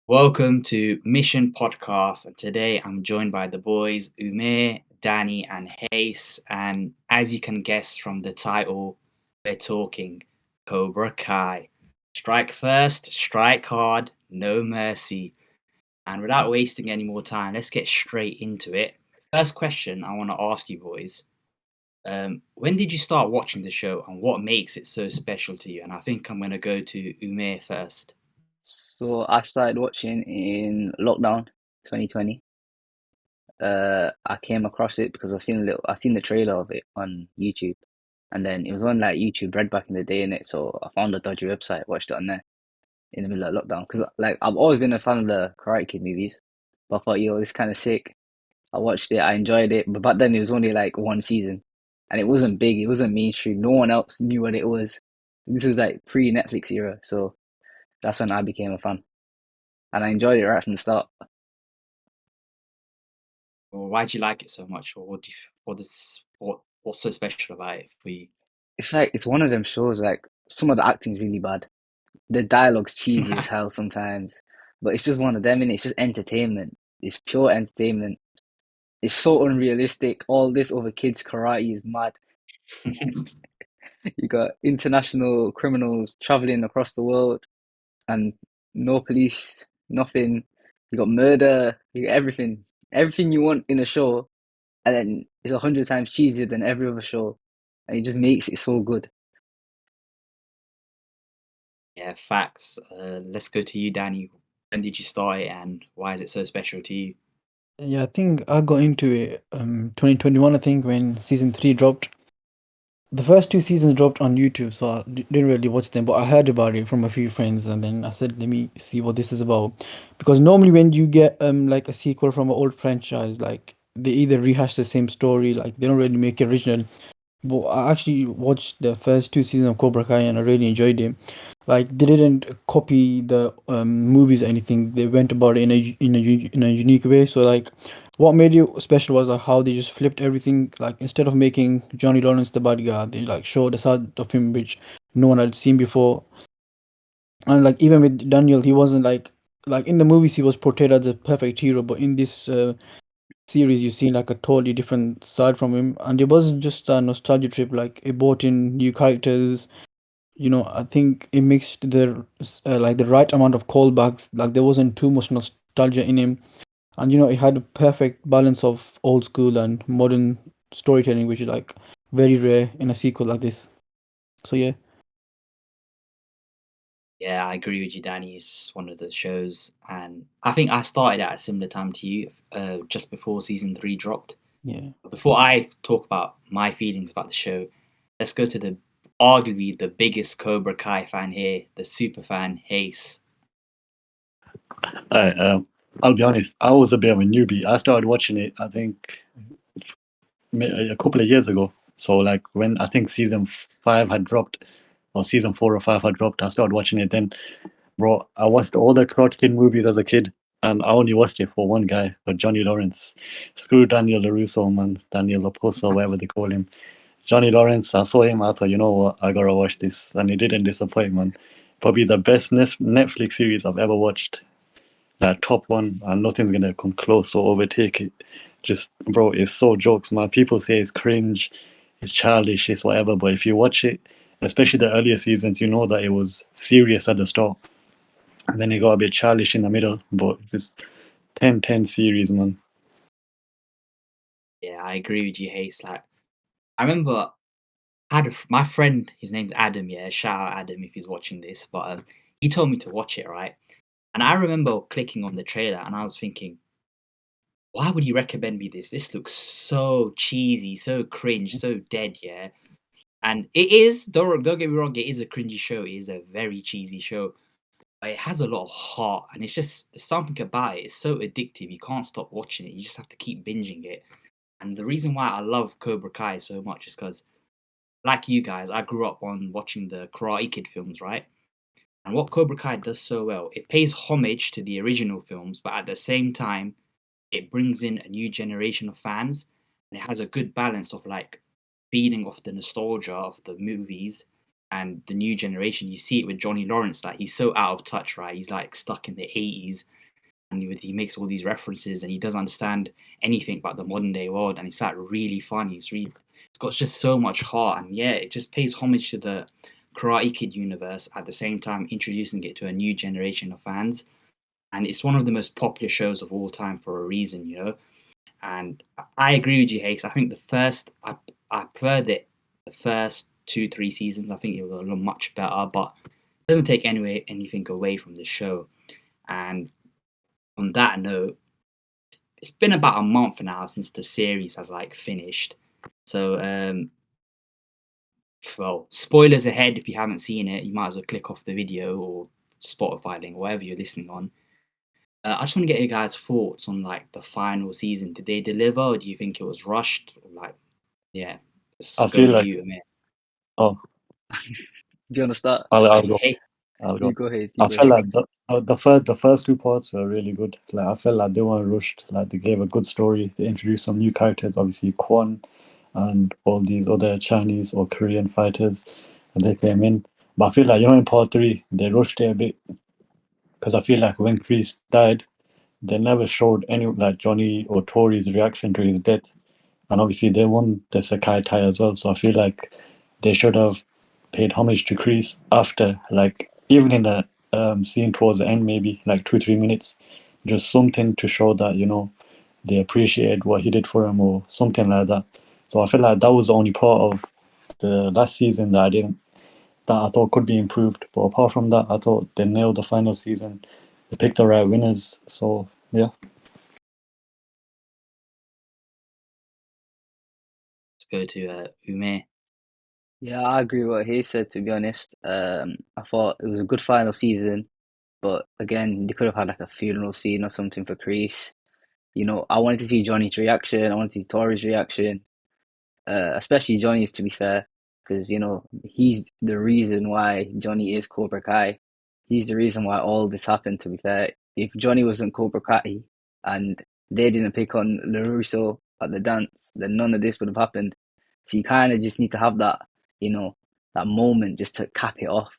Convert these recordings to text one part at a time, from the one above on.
Welcome to Mission Podcast, and today I'm joined by the boys Umair, Danny, and Hayes. And as you can guess from the title, we're talking Cobra Kai. Strike first, strike hard, no mercy. And without wasting any more time, let's get straight into it. First question I want to ask you boys: when did you start watching the show, and what makes it so special to you? And I think I'm going to go to Umair first. So I started watching in lockdown 2020. I came across it because I seen the trailer of it on YouTube, and then it was on like YouTube Red back in the day, in it. So I found a dodgy website, watched it on there in the middle of lockdown. Because like I've always been a fan of the Karate Kid movies, but I thought, yo, this kind of sick. I watched it, I enjoyed it, but back then it was only like one season, and it wasn't big, it wasn't mainstream. No one else knew what it was. This was like pre-Netflix era, so that's when I became a fan, and I enjoyed it right from the start. Or why do you like it so much? Or what's so special about it for you? It's like it's one of them shows like some of the acting's really bad. The dialogue's cheesy as hell sometimes. But it's just one of them, and it's just entertainment. It's pure entertainment. It's so unrealistic. All this over kids karate is mad. You got international criminals traveling across the world and no police, nothing. You got murder, you got everything. Everything you want in a show, and then it's 100 times cheesier than every other show. And it just makes it so good. Yeah, facts. Let's go to you, Danny. When did you start it, and why is it so special to you? Yeah, I think I got into it 2021, I think, when season 3 dropped. The first two seasons dropped on YouTube, so I didn't really watch them, but I heard about it from a few friends, and then I said, let me see what this is about. Because normally when you get like a sequel from an old franchise, like they either rehash the same story, like they don't really make it original. But I actually watched the first two seasons of Cobra Kai and I really enjoyed it. Like they didn't copy the movies or anything. They went about it in a unique way. So like, what made it special was like how they just flipped everything. Like instead of making Johnny Lawrence the bad guy, they like showed a side of him which no one had seen before. And like even with Daniel, he wasn't like in the movies he was portrayed as a perfect hero, but in this series you see like a totally different side from him. And it wasn't just a nostalgia trip. Like it brought in new characters. I think it mixed the like the right amount of callbacks. Like there wasn't too much nostalgia in him, and it had a perfect balance of old school and modern storytelling, which is like very rare in a sequel like this. So yeah. Yeah, I agree with you, Danny. It's just one of the shows, and I think I started at a similar time to you, just before season 3 dropped. Yeah. But before I talk about my feelings about the show, let's go to the arguably the biggest Cobra Kai fan here, the super fan Hayes. I, I'll be honest, I was a bit of a newbie. I started watching it, I think, a couple of years ago. So, like, when I think season 5 had dropped, or season 4 or 5 had dropped, I started watching it then. Bro, I watched all the Karate Kid movies as a kid, and I only watched it for one guy, for Johnny Lawrence. Screw Daniel LaRusso, man. Daniel LaPosa, whatever they call him. Johnny Lawrence, I saw him, I thought, you know what, I gotta watch this. And he didn't disappoint, man. Probably the best Netflix series I've ever watched. Like top one, and nothing's gonna come close or overtake it. Just, bro, it's so jokes, man. People say it's cringe, it's childish, it's whatever, but if you watch it, especially the earlier seasons, you know that it was serious at the start, and then it got a bit childish in the middle, but just 10 series, man. Yeah, I agree with you, Hayes. Like, I remember my friend, his name's Adam. Yeah, shout out Adam if he's watching this. But he told me to watch it, right? And I remember clicking on the trailer, and I was thinking, why would you recommend me this? This looks so cheesy, so cringe, so dead. Yeah, and it is. Don't get me wrong. It is a cringy show. It is a very cheesy show. But it has a lot of heart, and it's just there's something about it. It's so addictive. You can't stop watching it. You just have to keep binging it. And the reason why I love Cobra Kai so much is because, like you guys, I grew up on watching the Karate Kid films, right? And what Cobra Kai does so well, it pays homage to the original films, but at the same time, it brings in a new generation of fans, and it has a good balance of like feeding off the nostalgia of the movies, and the new generation. You see it with Johnny Lawrence, like he's so out of touch, right? He's like stuck in the 80s, and he makes all these references, and he doesn't understand anything about the modern day world, and it's like really funny. It's got just so much heart, and yeah, it just pays homage to the Karate Kid universe at the same time introducing it to a new generation of fans. And it's one of the most popular shows of all time for a reason, you know. And I agree with you, Hayes. I think I preferred it the first 2-3 seasons. I think it was a much better, but it doesn't take anything away from the show. And on that note, it's been about a month now since the series has like finished. So well, spoilers ahead. If you haven't seen it, you might as well click off the video or Spotify link, whatever you're listening on. I just want to get your guys' thoughts on like the final season. Did they deliver, or do you think it was rushed? Or, like, yeah, let's I go feel with like you, Amir. oh, Do you want to start? I'll go. Hey, I'll You go. go ahead. You I go felt ahead. like the first two parts were really good. Like I felt like they weren't rushed. Like they gave a good story. They introduced some new characters, obviously Kwon and all these other Chinese or Korean fighters, and they came in. But I feel like in part three they rushed it a bit because I feel like when Chris died, they never showed any like Johnny or Tori's reaction to his death, and obviously they won the Sakai tie as well. So I feel like they should have paid homage to Chris after, like even in a scene towards the end, maybe like 2-3 minutes, just something to show that they appreciated what he did for him or something like that. So I feel like that was the only part of the last season that I thought could be improved. But apart from that, I thought they nailed the final season. They picked the right winners. So yeah. let's go to Umair. Yeah, I agree with what he said, to be honest. I thought it was a good final season, but again, they could have had like a funeral scene or something for Kreese. I wanted to see Johnny's reaction. I wanted to see Tori's reaction, especially Johnny's, to be fair, because he's the reason why Johnny is Cobra Kai. He's the reason why all this happened. To be fair, if Johnny wasn't Cobra Kai and they didn't pick on LaRusso at the dance, then none of this would have happened. So you kind of just need to have that moment just to cap it off.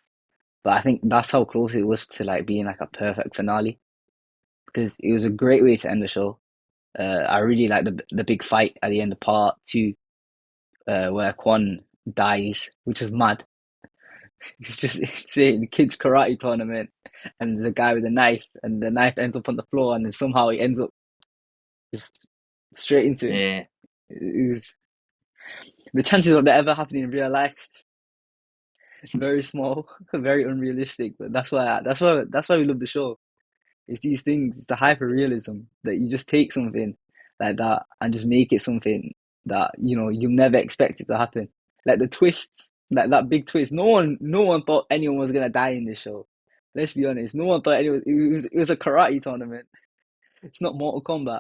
But I think that's how close it was to like being like a perfect finale, because it was a great way to end the show. I really like the big fight at the end of part two, where Kwon dies, which is mad. It's just insane. The kids' karate tournament, and there's a guy with a knife, and the knife ends up on the floor, and then somehow he ends up just straight into him. Yeah, It was, the chances of that ever happening in real life very small, very unrealistic. But that's why we love the show. It's these things, it's the hyper realism that you just take something like that and just make it something that you never expect it to happen. Like the twists, like that big twist. No one thought anyone was gonna die in this show. Let's be honest. No one thought anyone. It was a karate tournament. It's not Mortal Kombat,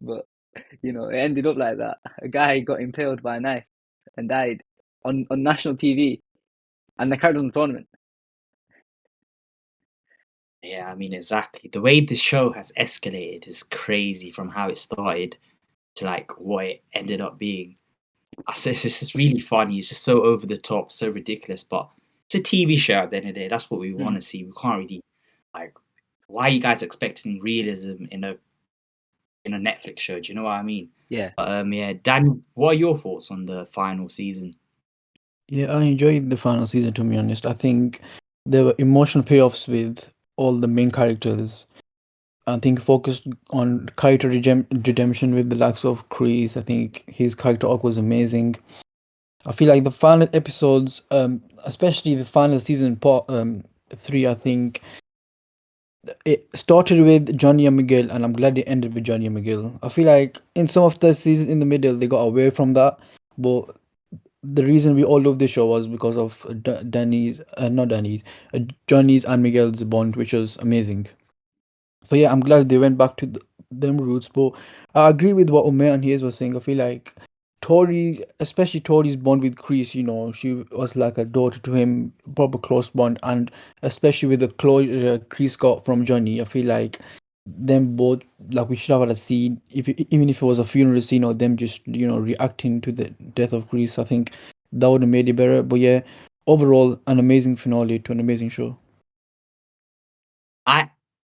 but it ended up like that. A guy got impaled by a knife and died on national TV, and they carried on the tournament. yeah. I mean, exactly. The way the show has escalated is crazy from how it started to like what it ended up being. I say this is really funny. It's just so over the top, so ridiculous. But it's a TV show at the end of the day. That's what we want to see. We can't really like. Why are you guys expecting realism in a Netflix show? Do you know what I mean? Yeah. But yeah, Dan, what are your thoughts on the final season? Yeah, I enjoyed the final season, to be honest. I think there were emotional payoffs with all the main characters. I think focused on character redemption with the likes of Chris. I think his character arc was amazing. I feel like the final episodes, especially the final season part 3, I think it started with Johnny and Miguel, and I'm glad it ended with Johnny and Miguel. I feel like in some of the seasons in the middle, they got away from that, but the reason we all love this show was because of not Danny's, Johnny's and Miguel's bond, which was amazing. But yeah, I'm glad they went back to them roots. But I agree with what Umair and Hayes was saying. I feel like Tori, especially Tori's bond with Chris, she was like a daughter to him, proper close bond, and especially with the closure Chris got from Johnny, I feel like them both, like, we should have had a scene, even if it was a funeral scene, or them just reacting to the death of Chris. I think that would have made it better. But yeah, overall, an amazing finale to an amazing show.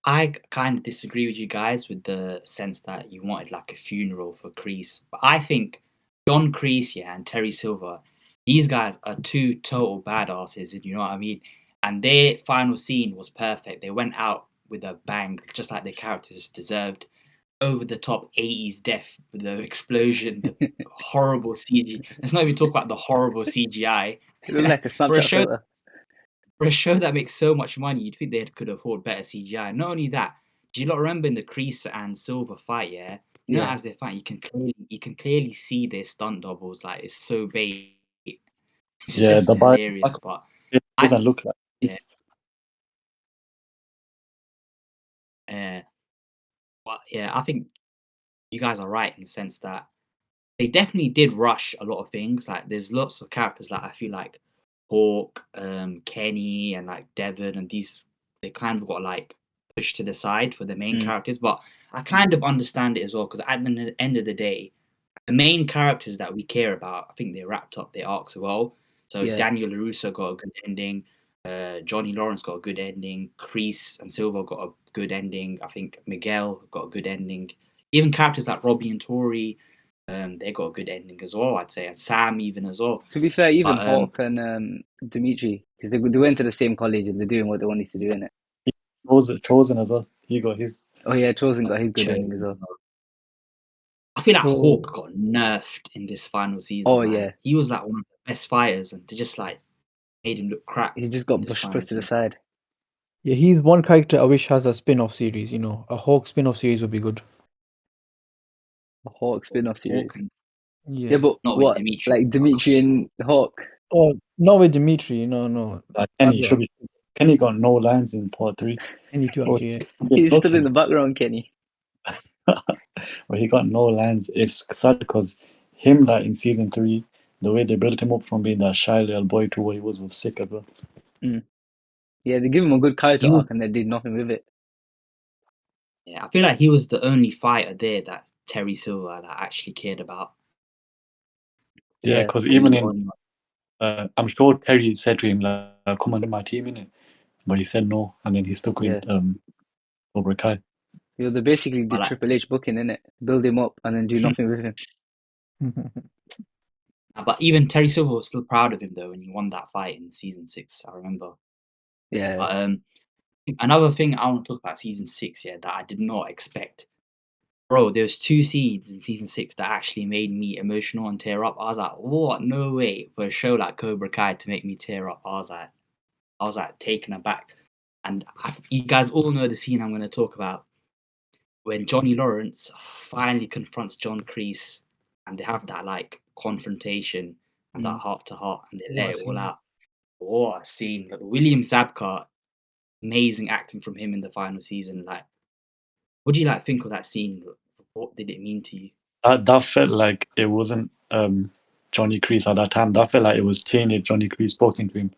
I kind of disagree with you guys with the sense that you wanted like a funeral for Kreese. But I think John Kreese, yeah, and Terry Silver, these guys are two total badasses, you know what I mean? And their final scene was perfect. They went out with a bang, just like their characters deserved. Over the top 80s death with the explosion, the horrible CG. Let's not even talk about the horrible CGI. It looked like a For a Snapchat show filter. for a show that makes so much money, you'd think they could afford better CGI. Not only that, do you not remember in the Kreese and Silver fight? Yeah, you know, Yeah. as they fight, you can clearly see their stunt doubles. Like it's so big, it's Yeah, just the bar hilarious. But it I, doesn't look like yeah, this. but yeah, I think you guys are right in the sense that they definitely did rush a lot of things. Like there's lots of characters like I feel like Hawk, Kenny, and like Devon, and these they kind of got like pushed to the side for the main characters. But I kind of understand it as well because at the end of the day, the main characters that we care about, I think they wrapped up their arcs well. So Yeah. Daniel LaRusso got a good ending. Johnny Lawrence got a good ending. Kreese and Silver got a good ending. I think Miguel got a good ending. Even characters like Robbie and Tori, they got a good ending as well, I'd say, and Sam even as well. To be fair, even But Hawk and Dimitri, because they went to the same college and they're doing what they wanted to do in it. Chosen as well. He got his. Oh yeah, Chosen got his good Chosen ending as well. I feel like Oh. Hawk got nerfed in this final season. Oh man. yeah, He was like one of the best fighters, and they just like made him look crap. he just got in this final pushed to the season. side. Yeah, he's one character I wish has a spin-off series. You know, a Hawk spin-off series would be good. A Hawk spin-off series. Hawk and Yeah. Yeah, but not with what? Dimitri. Like Dimitri and Hawk? Oh, not with Dimitri. No. Kenny Other. should be. Kenny got no lines in part 3. Kenny too, Oh, actually. Yeah. He's still in the background, Kenny. Where he got no lines. It's sad because him, like in season 3, the way they built him up from being that shy little boy to what he was sick as well. Yeah, they give him a good character He was- arc and they did nothing with it. Yeah, I feel like he was the only fighter there that Terry Silver like, actually cared about. Yeah, Yeah. because He was even the in, only one. I'm sure Terry said to him, like, come on in my team, innit? But he said no, and then he stuck with Cobra Kai. You know, they basically did But, like, Triple H booking, innit? Build him up and then do nothing with him. but even Terry Silver was still proud of him though when he won that fight in season 6. I remember. Yeah. But another thing I want to talk about season 6, yeah, that I did not expect. Bro, there's 2 scenes in season 6 that actually made me emotional and tear up. I was like, what? No way for a show like Cobra Kai to make me tear up. I was like taken aback. And you guys all know the scene I'm going to talk about when Johnny Lawrence finally confronts John Kreese and they have that like confrontation and that heart to heart and they let it all out. What a scene. Like, William Zabka, amazing acting from him in the final season. Like, what do you like think of that scene? What did it mean to you? That felt like it wasn't Johnny Kreese at that time. That felt like it was teenage Johnny Kreese talking to him.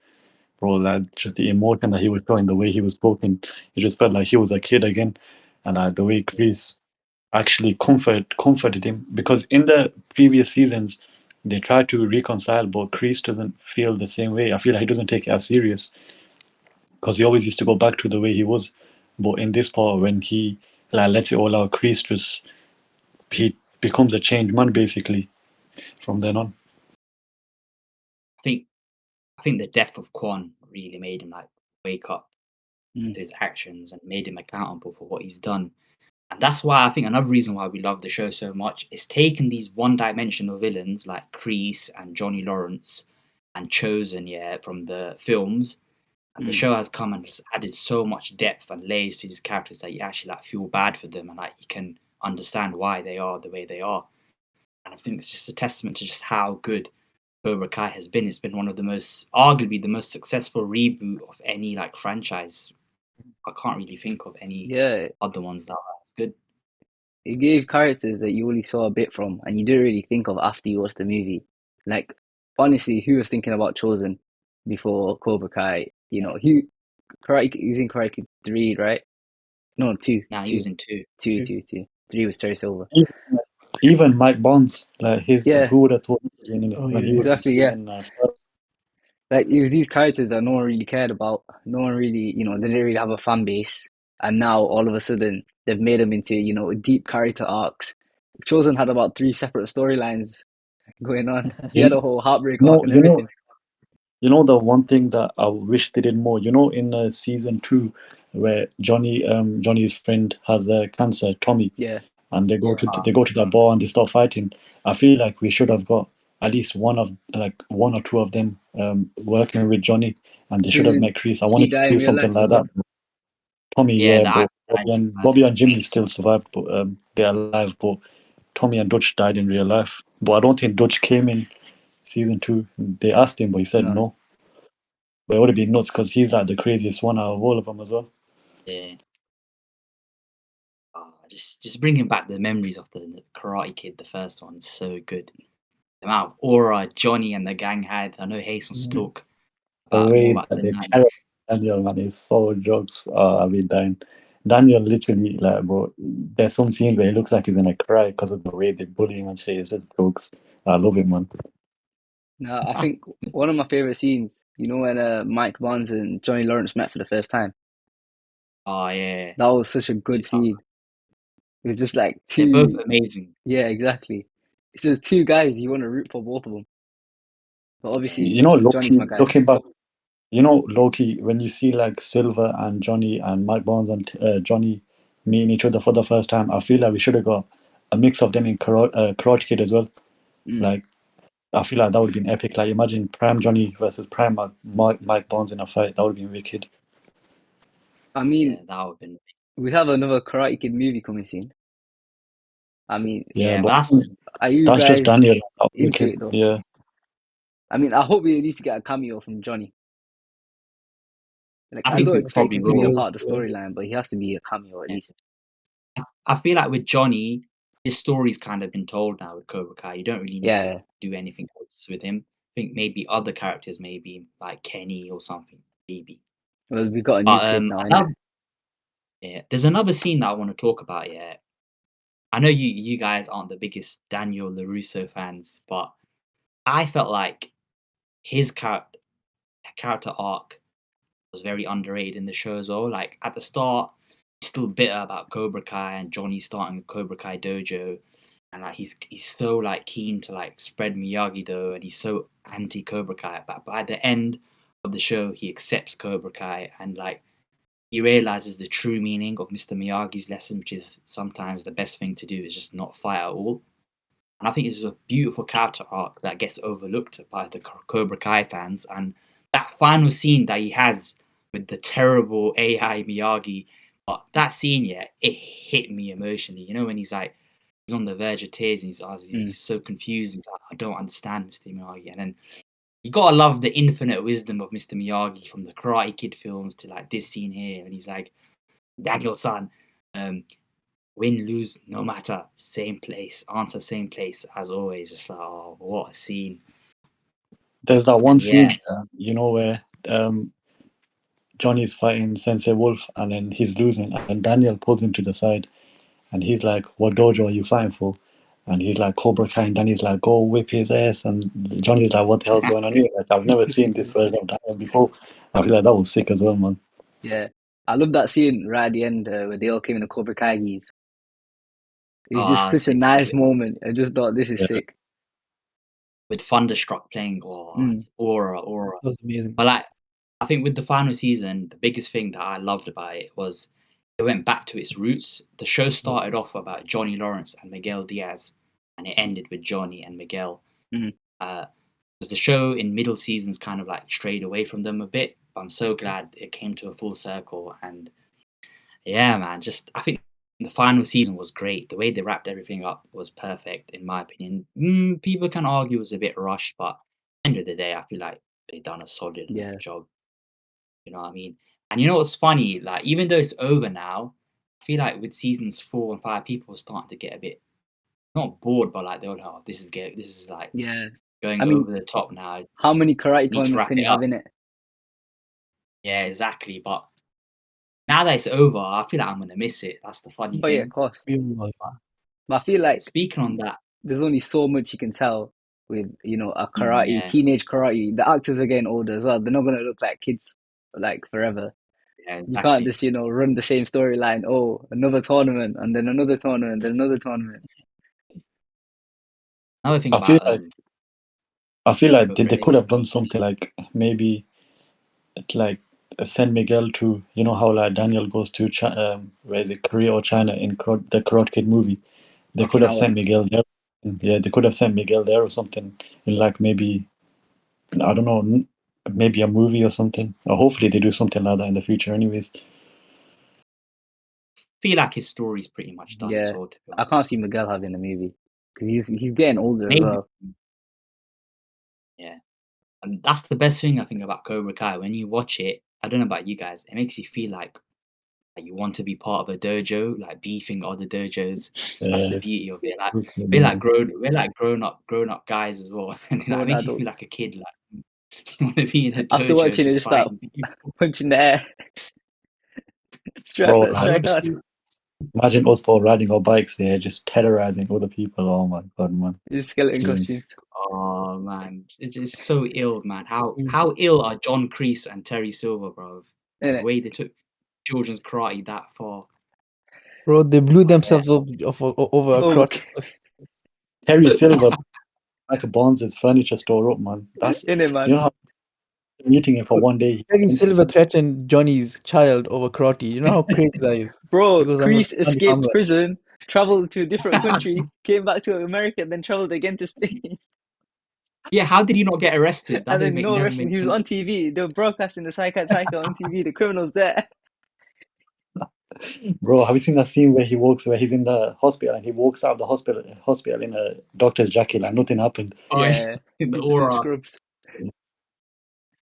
Bro, like just the emotion that he was showing, the way he was talking, it just felt like he was a kid again. And the way Kreese actually comforted him, because in the previous seasons they tried to reconcile, but Kreese doesn't feel the same way. I feel like he doesn't take it as serious because he always used to go back to the way he was. But in this part, when he like lets it all out, Kreese just he becomes a changed man basically from then on. I think the death of Quan really made him like wake up to his actions and made him accountable for what he's done. And that's why I think another reason why we love the show so much is taking these one-dimensional villains like Kreese and Johnny Lawrence and Chosen, yeah, from the films. And the show has come and has added so much depth and layers to these characters that you actually like feel bad for them and like you can understand why they are the way they are. And I think it's just a testament to just how good Cobra Kai has been. It's been one of the arguably the most successful reboot of any like franchise. I can't really think of any other ones that are as good. It gave characters that you only saw a bit from and you didn't really think of after you watched the movie. Like, honestly, who was thinking about Chosen before Cobra Kai? You know, he was in Karate Kid 3, right? No, 2. Nah, he 2. was in 2. 2. 3 was Terry Silver. Even Mike Bonds, like his, Yeah. who would have thought when he was Exactly, in season 5. Like it was these characters that no one really cared about. No one really, they didn't really have a fan base. And now all of a sudden they've made them into, deep character arcs. Chosen had about 3 separate storylines going on. He You had a whole heartbreak arc know, and you know, everything. you know the one thing that I wish they did more. You know, in season 2, where Johnny's friend has cancer, Tommy, Yeah. and Ah, they go to that bar and they start fighting. I feel like we should have got at least one or two of them working with Johnny, and they should have Did met Chris. I he wanted to die in see real something life as like that. well? Tommy, yeah, yeah, the but actor died in real life. Bobby and Jimmy still survived, but they're alive. But Tommy and Dutch died in real life. But I don't think Dutch came in season 2. They asked him, but he said No. no. But it would have been nuts because he's like the craziest one out of all of them as well. Yeah. Just bringing back the memories of the Karate Kid, the first one, is so good. The amount of aura Johnny and the gang had. I know Hayes wants to Mhm. talk The about more way about that the they 90s. carry Daniel, man, is so jokes. I mean, Daniel literally, like, bro, there's some scenes where he looks like he's gonna cry because of the way they bully him and shit. It's just jokes. I love it, man. No, I think one of my favorite scenes, when Mike Barnes and Johnny Lawrence met for the first time. Oh yeah, That was such a good scene. It was just like they're both two, amazing. yeah, exactly. It's just two guys you want to root for both of them. But Yeah, obviously, You know, Johnny's Loki, my guy. looking back, you know, Loki, when you see like Silver and Johnny and Mike Barnes and Johnny meeting each other for the first time, I feel like we should have got a mix of them in Karate Kid as well. Mm. Like, I feel like that would have been epic. Like, imagine Prime Johnny versus Prime Mike Barnes in a fight. That would have been wicked. I mean, yeah, that would have been. we have another Karate Kid movie coming soon. I mean, Yeah, Yeah, but but are you that's just guys Daniel. That into wicked. it though? Yeah. I mean, I hope we at least get a cameo from Johnny. Like, I I think don't we expect probably him to be a will. part of the storyline, but he has to be a cameo at Yeah. least. I feel like with Johnny, his story's kind of been told now with Cobra Kai. You don't really need to Yeah, do anything else with him. I think maybe other characters, maybe like Kenny or something, maybe. well, we got a new But kid now, innit? there's another scene that I want to talk about. Yeah, I know you guys aren't the biggest Daniel LaRusso fans, but I felt like his character arc was very underrated in the show as well. Like at the start, he's still bitter about Cobra Kai and Johnny starting a Cobra Kai dojo, and like he's so like keen to like spread Miyagi Do, and he's so anti Cobra Kai. But by the end of the show, he accepts Cobra Kai, and like he realizes the true meaning of Mr. Miyagi's lesson, which is sometimes the best thing to do is just not fight at all. And I think it's a beautiful character arc that gets overlooked by the Cobra Kai fans. And that final scene that he has with the terrible AI Miyagi, but that scene, yeah, it hit me emotionally. You know, when he's like, he's on the verge of tears and he's so confused. He's like, I don't understand Mr. Miyagi. And then you gotta love the infinite wisdom of Mr. Miyagi from the Karate Kid films to like this scene here. And he's like, Daniel-san, um, win, lose, no matter, same place, answer same place as always. Just like, oh, what a scene. There's that one And yeah, scene, you know, where Johnny's fighting Sensei Wolf and then he's losing, and Daniel pulls him to the side and he's like, "What dojo are you fighting for?" And he's like, "Cobra Kai," and Danny's like, "Go whip his ass." And Johnny's like, "What the hell's going on here?" Like, I've never seen this version of Daniel before. I feel like that was sick as well, man. Yeah. I love that scene right at the end where they all came in the Cobra Kai geese. It was just ah, such a sick nice with moment. I just thought this is Yeah. sick. Thunderstruck playing, oh, Mm. aura. That was amazing. But like, I think with the final season, the biggest thing that I loved about it was it went back to its roots. The show started off about Johnny Lawrence and Miguel Diaz, and it ended with Johnny and Miguel. Mm. Because the show in middle seasons kind of like strayed away from them a bit. But I'm so glad it came to a full circle. And yeah, man, just I think the final season was great. The way they wrapped everything up was perfect, in my opinion. People can argue it was a bit rushed, but at the end of the day, I feel like they done a solid enough Yeah. job. You know what I mean? And you know what's funny? Like, even though it's over now, I feel like with seasons 4 and 5, people are starting to get a bit not bored, but like they're like, oh, this is like Yeah. going I mean, over the top now. how many karate Need to tournaments wrap can it you have up. in it? Yeah, exactly. But now that it's over, I feel like I'm gonna miss it. That's the funny But yeah, of thing. course. We all know. But I feel like Speaking on that, there's only so much you can tell with a karate Yeah, teenage karate. The actors are getting older as well. They're not gonna look like kids like forever. yeah, You can't exactly. just run the same storyline. Oh, another tournament and then another tournament, then another tournament. Another thing I feel about like I feel like go they, for they it. could have done something like maybe like send Miguel to, you know how like Daniel goes to where is it, Korea or China in the Karate Kid movie. They could have Okinawa. sent Miguel there. Yeah, they could have sent Miguel there or something in like maybe, I don't know, maybe a movie or something. Or hopefully they do something like that in the future anyways. Feel like his story's pretty much done as Yeah, well, to be I can't honest. see Miguel having a movie because he's getting older as Maybe, well. yeah. And that's the best thing I think about Cobra Kai. When you watch it, I don't know about you guys, it makes you feel like you want to be part of a dojo, like beefing other dojos. That's the Yes. beauty of it. Like Brooklyn, we're like grown up guys as well. And it like, Grown makes you feel adults. like a kid, like you want to be in a After dojo watching it, just just start fighting people. punching the air. Strike bro, left, I like strike watched hard. imagine us all riding our bikes there, just terrorizing other people. Oh my god, man. His skeleton Yes. costumes. oh man, it's just so ill, man. Mm. How ill are John Kreese and Terry Silver, bro? The Innit? way they took children's karate that far. Bro, they blew Oh, yeah. themselves up over a Over. crotch. Terry Silver, like a Bonz's furniture store up, man. That's, Innit, man? you know how meeting him for one day. He Terry went to Silver threatened Johnny's child over karate. You know how crazy that is? Bro, Because I'm a Kreese funny escaped family. prison, traveled to a different country, came back to America, then traveled again to Spain. Yeah, how did he not get arrested? That And didn't then make no never arresting. made He was sense. on TV. They were broadcasting the Psychic Tiger on TV. The criminals there. Bro, have you seen that scene where he's in the hospital and he walks out of the hospital in a doctor's jacket like nothing happened? Oh, yeah, Yeah, in the he's just in aura. scrubs.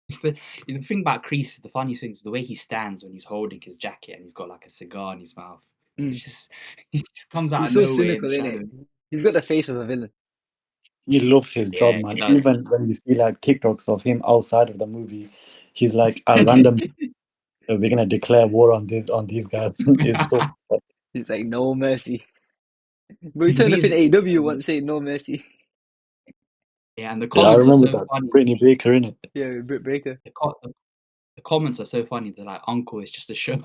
It's the thing about Kreese, the funny thing is the way he stands when he's holding his jacket and he's got like a cigar in his mouth. Mm. It's just he just comes out He's of so nowhere in the cynical, innit? shadow. He's got the face of a villain. He loves his job, Yeah, he man. does. Even when you see like TikToks of him outside of the movie, he's like a random. We're gonna declare war on these guys. It's so. He's like, no mercy. But he And turned up in these AEW once saying no mercy. yeah, and the Yeah, I comments are remember so that funny. Brittany Baker in it. Yeah, Britt Baker. The comments are so funny. They're like, "Uncle, it's just a show."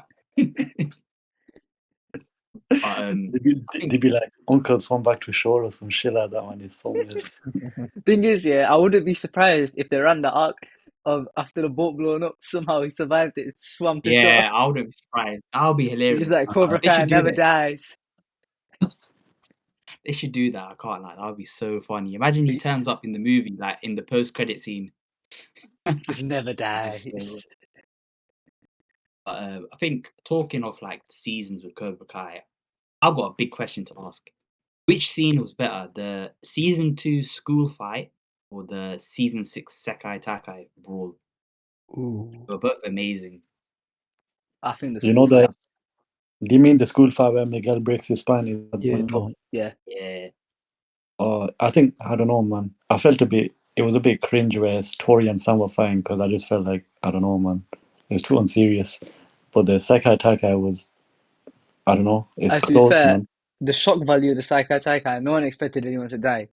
But They'd be, I think they'd be like, "Uncle's come back to shore" or some shit like that. Man, it's so weird. Thing is, yeah, I wouldn't be surprised if they ran the arc of after the boat blown up. Somehow he survived it, swam to shore. yeah, I wouldn't be surprised. That'll be He's just like hilarious. Cobra They Kai should do never that. dies. They should do that. I can't like that would be so funny. Imagine he turns up in the movie, like in the post-credit scene. Just never Just dies. but I think talking of like seasons with Cobra Kai, I've got a big question to ask. Which scene was better, the season 2 school fight or the season 6 Sekai Takai brawl? Ooh. They were both amazing. I think the You know school that? fight. Do you mean the school fight where Miguel breaks his spine in the Yeah, one top? no. Yeah. Yeah, I think I don't know, man. I felt a bit. It was a bit cringe where Tori and Sam were fighting because I just felt like I don't know, man. It was too unserious. But the Sekai Takai was, I don't know. It's To be close, fair, man. the shock value of the Psycho Taikai, no one expected anyone to die.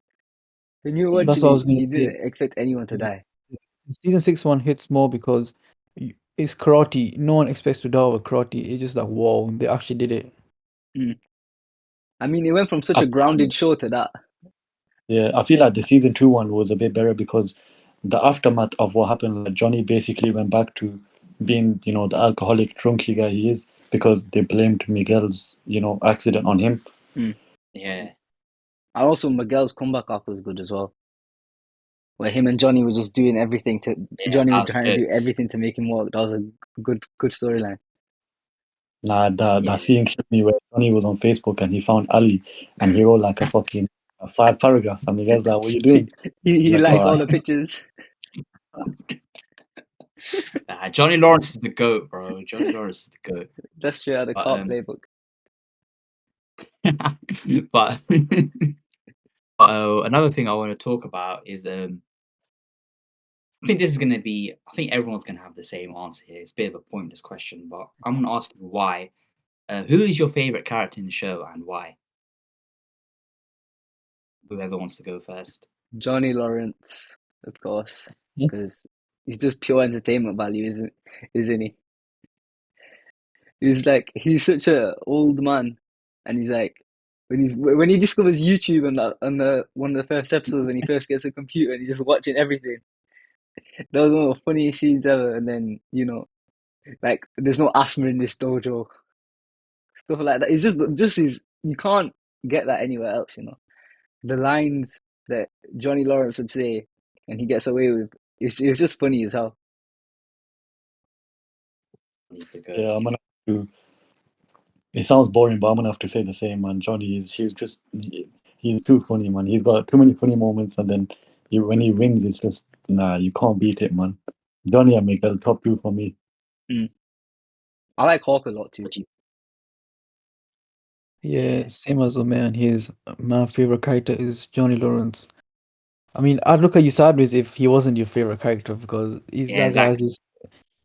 When you were That's watching what I it, was gonna you say. didn't expect anyone to Yeah. die. Season 6 one hits more because it's karate. No one expects to die over karate. It's just like, whoa, they actually did it. Mm. I mean, it went from such I, a grounded show to that. yeah, I feel like the season 2 one was a bit better because the aftermath of what happened, like Johnny basically went back to being, the alcoholic, drunky guy he is because they blamed Miguel's, accident on him. Mm. yeah, And also, Miguel's comeback arc was good as well, where him and Johnny were just doing everything to. yeah. Johnny was That was trying to do jokes. everything to make him work. That was a good storyline. Nah, that Yeah, scene killed me where Johnny was on Facebook and he found Ali and he wrote like a fucking 5 paragraphs and Miguel's like, "What you he, doing?" he Like, liked oh, all the pictures. Johnny Lawrence is the goat, bro. Johnny Lawrence is the goat. That's straight out of the But cop playbook. but another thing I want to talk about is I think this is gonna be. I think everyone's gonna have the same answer here. It's a bit of a pointless question, but I'm gonna ask you why. Who is your favorite character in the show and why? Whoever wants to go first. Johnny Lawrence, of course, because he's just pure entertainment value, isn't he? He's such a old man, and he's like when he discovers YouTube on the one of the first episodes, and he first gets a computer and he's just watching everything. That was one of the funniest scenes ever. And then like there's no asthma in this dojo, stuff like that. It's just his. You can't get that anywhere else. The lines that Johnny Lawrence would say, and he gets away with. It's just funny as hell. He's the goat. Yeah, I'm gonna have to. It sounds boring, but I'm gonna have to say the same, man. Johnny he's too funny, man. He's got too many funny moments, and then when he wins, it's just you can't beat it, man. Johnny and Miguel, top two for me. I like Hawk a lot too. Yeah, same as Omer. My favorite character is Johnny Lawrence. I mean, I'd look at you sideways if he wasn't your favorite character because Yeah, that guy is just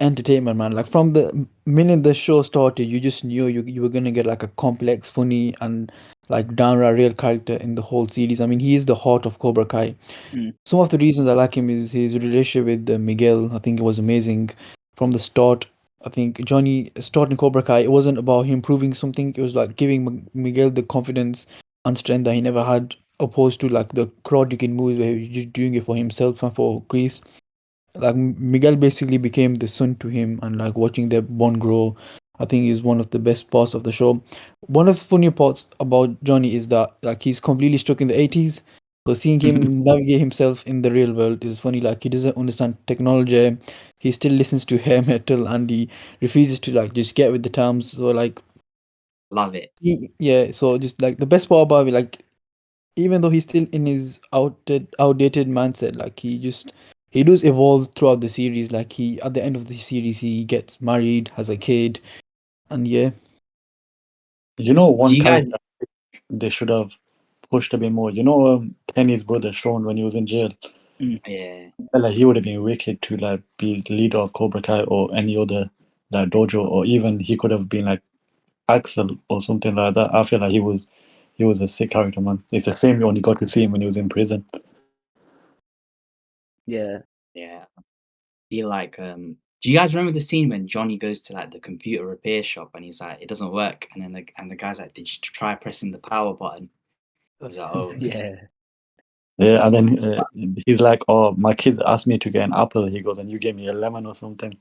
entertainment, man. Like from the minute the show started, you just knew you were gonna get like a complex, funny, and like downright real character in the whole series. I mean, he is the heart of Cobra Kai. Some of the reasons I like him is his relationship with Miguel. I think it was amazing from the start. I think Johnny starting Cobra Kai, it wasn't about him proving something. It was like giving Miguel the confidence and strength that he never had, opposed to like the karate kid movies where he was just doing it for himself and for Greece. Like Miguel basically became the son to him, and like watching their bond grow, I think is one of the best parts of the show. One of the funny parts about Johnny is that like he's completely stuck in the 80s. So seeing him navigate himself in the real world is funny. Like he doesn't understand technology. He still listens to hair metal and he refuses to like just get with the terms. So like love it. yeah, so just like the best part about it, like even though he's still in his outdated mindset, like he does evolve throughout the series. Like he at the end of the series he gets married, has a kid, and yeah. You know, Do one you guys? character they should have pushed a bit more. Kenny's brother Sean when he was in jail. Yeah, Like he would have been wicked to like be leader of Cobra Kai or any other like dojo, or even he could have been like Axel or something like that. I feel like he was a sick character, man. It's a shame we only got to see him when he was in prison. Yeah. yeah. Feel like do you guys remember the scene when Johnny goes to like the computer repair shop and he's like it doesn't work, and then the guy's like, did you try pressing the power button? He's like, oh, okay. Yeah. Yeah, and then he's like, "Oh, my kids asked me to get an apple." He goes, "And you gave me a lemon or something."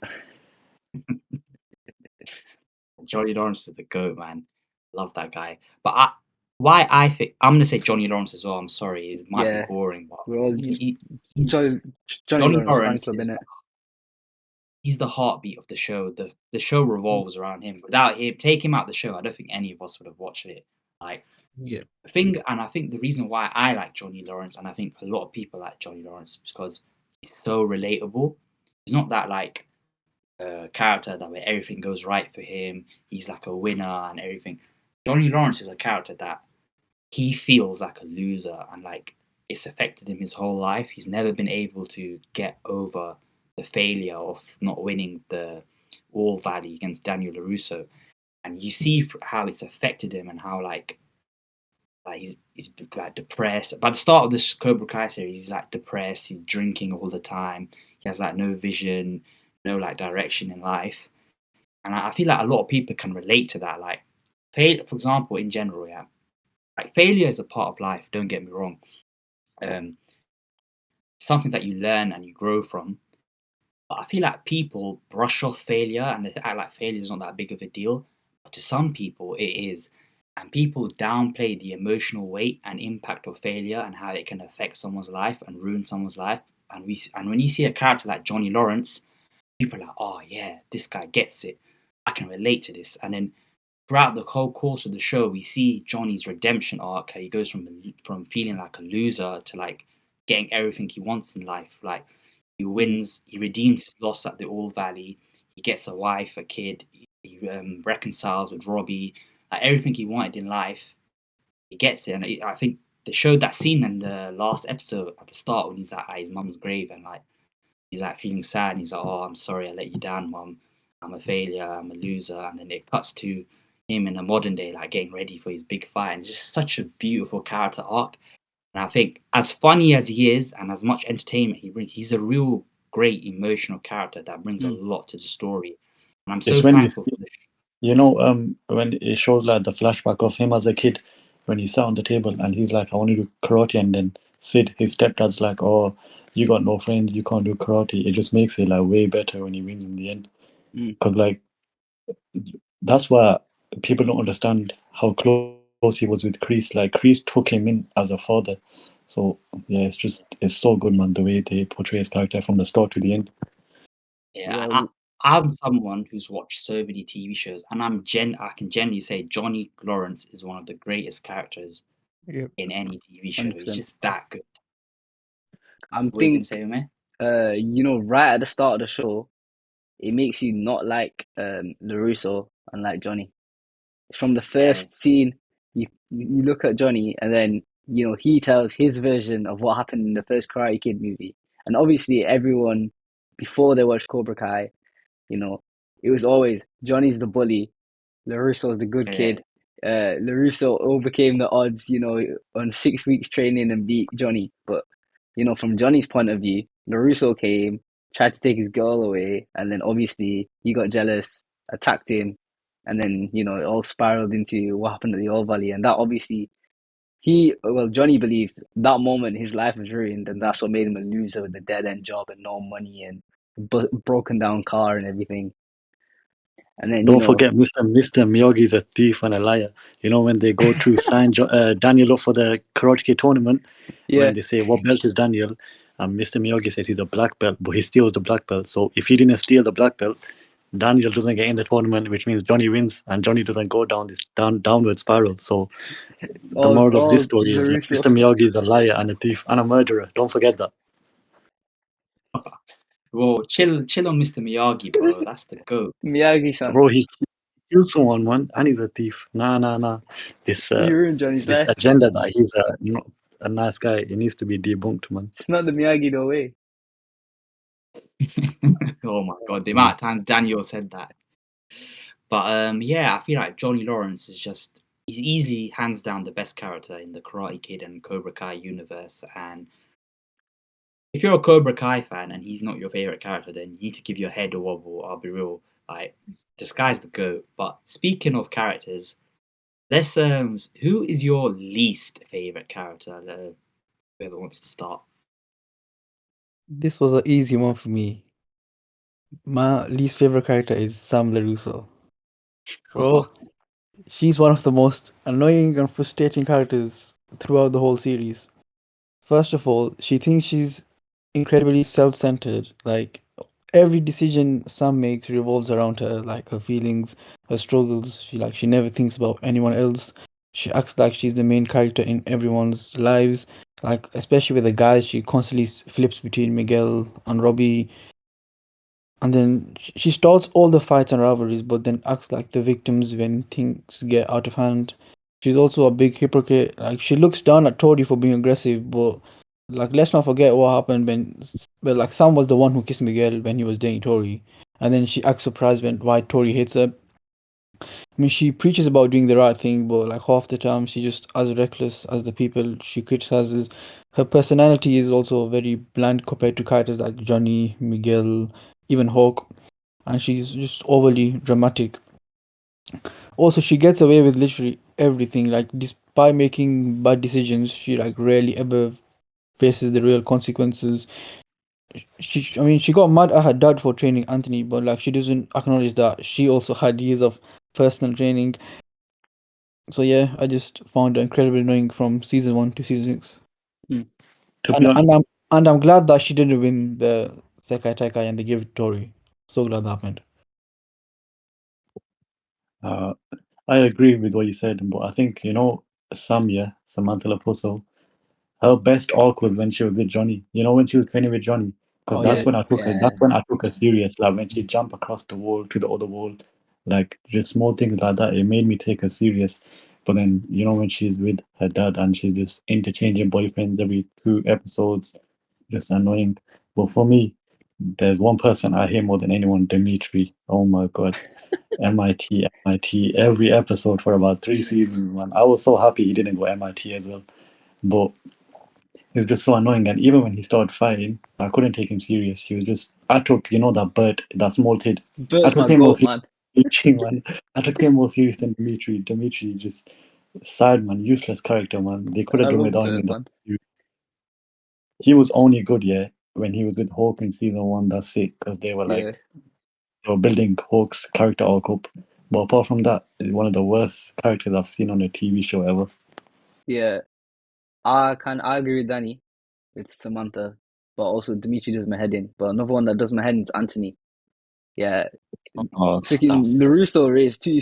Johnny Lawrence is the goat, man. Love that guy. But I think I'm gonna say Johnny Lawrence as well. I'm sorry, it might be Yeah. boring, but We're all he- Johnny Johnny Lawrence fan Lawrence club, is innit? he's the heartbeat of the show. The show revolves around him. Without him, take him out the show, I don't think any of us would have watched it. Like Yeah. the thing, and I think the reason why I like Johnny Lawrence, and I think a lot of people like Johnny Lawrence, is because he's so relatable. He's not that like character that where everything goes right for him. He's like a winner and everything. Johnny Lawrence is a character that he feels like a loser, and like it's affected him his whole life. He's never been able to get over the failure of not winning the All Valley against Daniel LaRusso, and you see how it's affected him and how like he's like depressed. By the start of this Cobra Kai series, he's like depressed. He's drinking all the time. He has like no vision, no like direction in life, and I feel like a lot of people can relate to that. Like, for example, in general, yeah, like failure is a part of life. Don't get me wrong. Um, Something that you learn and you grow from. But I feel like people brush off failure and they act like failure is not that big of a deal. But to some people, it is. And people downplay the emotional weight and impact of failure and how it can affect someone's life and ruin someone's life. And when you see a character like Johnny Lawrence, people are like, oh yeah, this guy gets it. I can relate to this. And then throughout the whole course of the show, we see Johnny's redemption arc. How he goes from feeling like a loser to like getting everything he wants in life. Like he wins, he redeems his loss at the All Valley. He gets a wife, a kid. He reconciles with Robbie. Like everything he wanted in life, he gets it. And I think they showed that scene in the last episode at the start when he's at his mum's grave and like he's like feeling sad. And he's like, "Oh, I'm sorry, I let you down, mum. I'm a failure. I'm a loser." And then it cuts to him in the modern day, like getting ready for his big fight. And it's just such a beautiful character arc. And I think as funny as he is and as much entertainment he brings, he's a real great emotional character that brings a lot to the story. And I'm so It's when you thankful see, for the when it shows like the flashback of him as a kid, when he sat on the table and he's like, I want to do karate, and then Sid, his stepdad's like, oh, you got no friends, you can't do karate. It just makes it like way better when he wins in the end. Because like that's why people don't understand how close he was with Kreese. Like Kreese took him in as a father. So yeah, it's so good, man, the way they portray his character from the start to the end. Yeah, and I'm someone who's watched so many TV shows, and I can genuinely say Johnny Lawrence is one of the greatest characters Yep. in any TV show. He's 100%. just that good. I'm What are you gonna think say, man? right at the start of the show, it makes you not like LaRusso and like Johnny. From the Yeah, first scene, you look at Johnny, and then he tells his version of what happened in the first Karate Kid movie. And obviously, everyone before they watched Cobra Kai, it was always Johnny's the bully, LaRusso's the good yeah. kid. LaRusso overcame the odds, on 6 weeks training and beat Johnny. But from Johnny's point of view, LaRusso came, tried to take his girl away, and then obviously he got jealous, attacked him, and then it all spiraled into what happened at the All Valley. And that obviously Johnny believes that moment his life was ruined, and that's what made him a loser with a dead end job and no money and broken down car and everything. And then Don't forget Mr. Miyagi's a thief and a liar. When they go to sign Daniel up for the Karate Kid tournament, yeah, when they say, what belt is Daniel? And Mr. Miyagi says he's a black belt, but he steals the black belt. So if he didn't steal the black belt, Daniel doesn't get in the tournament, which means Johnny wins, and Johnny doesn't go down this downward spiral. So the moral of this all story is LaRusso. Mr. Miyagi is a liar and a thief and a murderer. Don't forget that. Whoa, chill on Mr. Miyagi, bro. That's the GOAT. Miyagi-san, Bro, he killed someone, man, and he's a thief. Nah. This you ruined Johnny's this life. agenda that he's not a nice guy, it needs to be debunked, man. It's not the Miyagi no way. Oh my god, the amount of times Daniel said that. But yeah, I feel like Johnny Lawrence is he's easily hands down the best character in the Karate Kid and Cobra Kai universe. And if you're a Cobra Kai fan and he's not your favorite character, then you need to give your head a wobble. I'll be real. Like, this guy's the GOAT. But speaking of characters, let's who is your least favorite character? Whoever wants to start. This was an easy one for me. My least favorite character is Sam LaRusso. Bro, she's one of the most annoying and frustrating characters throughout the whole series. First of all, she thinks she's incredibly self-centered. Like every decision Sam makes revolves around her, like her feelings, her struggles. She never thinks about anyone else. She acts like she's the main character in everyone's lives. Like especially with the guys, she constantly flips between Miguel and Robbie, and then she starts all the fights and rivalries, but then acts like the victims when things get out of hand. She's also a big hypocrite. Like she looks down at Tori for being aggressive, but like let's not forget what happened when like Sam was the one who kissed Miguel when he was dating Tori, and then she acts surprised when why Tori hates her. I mean, she preaches about doing the right thing, but like half the time she's just as reckless as the people she criticizes. Her personality is also very bland compared to characters like Johnny, Miguel, even Hawk, and she's just overly dramatic. Also, she gets away with literally everything. Like, despite making bad decisions, she like rarely ever faces the real consequences. I mean, she got mad at her dad for training Anthony, but like she doesn't acknowledge that she also had years of personal training. So yeah, I just found her incredibly annoying from season 1 to season 6, To be and honest, I'm glad that she didn't win the Sekai Taikai and they gave it to Tori. So glad that happened. I agree with what you said, but I think, Samantha Laposo, her best arc was when she was with Johnny. When she was training with Johnny, because Oh that's yeah, when I took her. Yeah. That's when I took her serious. Like when she jumped across the wall to the other wall, like just small things like that. It made me take her serious. But then, when she's with her dad and she's just interchanging boyfriends every 2 episodes, just annoying. But for me, there's one person I hate more than anyone, Dimitri. Oh my god. MIT, every episode for about 3 seasons, man. I was so happy he didn't go MIT as well. But He's just so annoying. And even when he started fighting, I couldn't take him serious. He was just, I took, that Bert, that small kid. I Bert's took my him more goat, serious man. than Dimitri, man. I took him more serious than Dimitri. Dimitri just side man, useless character, man. They could have I done love without him Bert, in the man. series. He was only good, yeah, when he was with Hawk in season 1. That's it, because they were Yeah, building Hawk's character arc up. But apart from that, he's one of the worst characters I've seen on a TV show ever. yeah. I agree with Danny, with Samantha, but also Dimitri does my head in. But another one that does my head in is Anthony. Yeah, Oh, freaking LaRusso raised two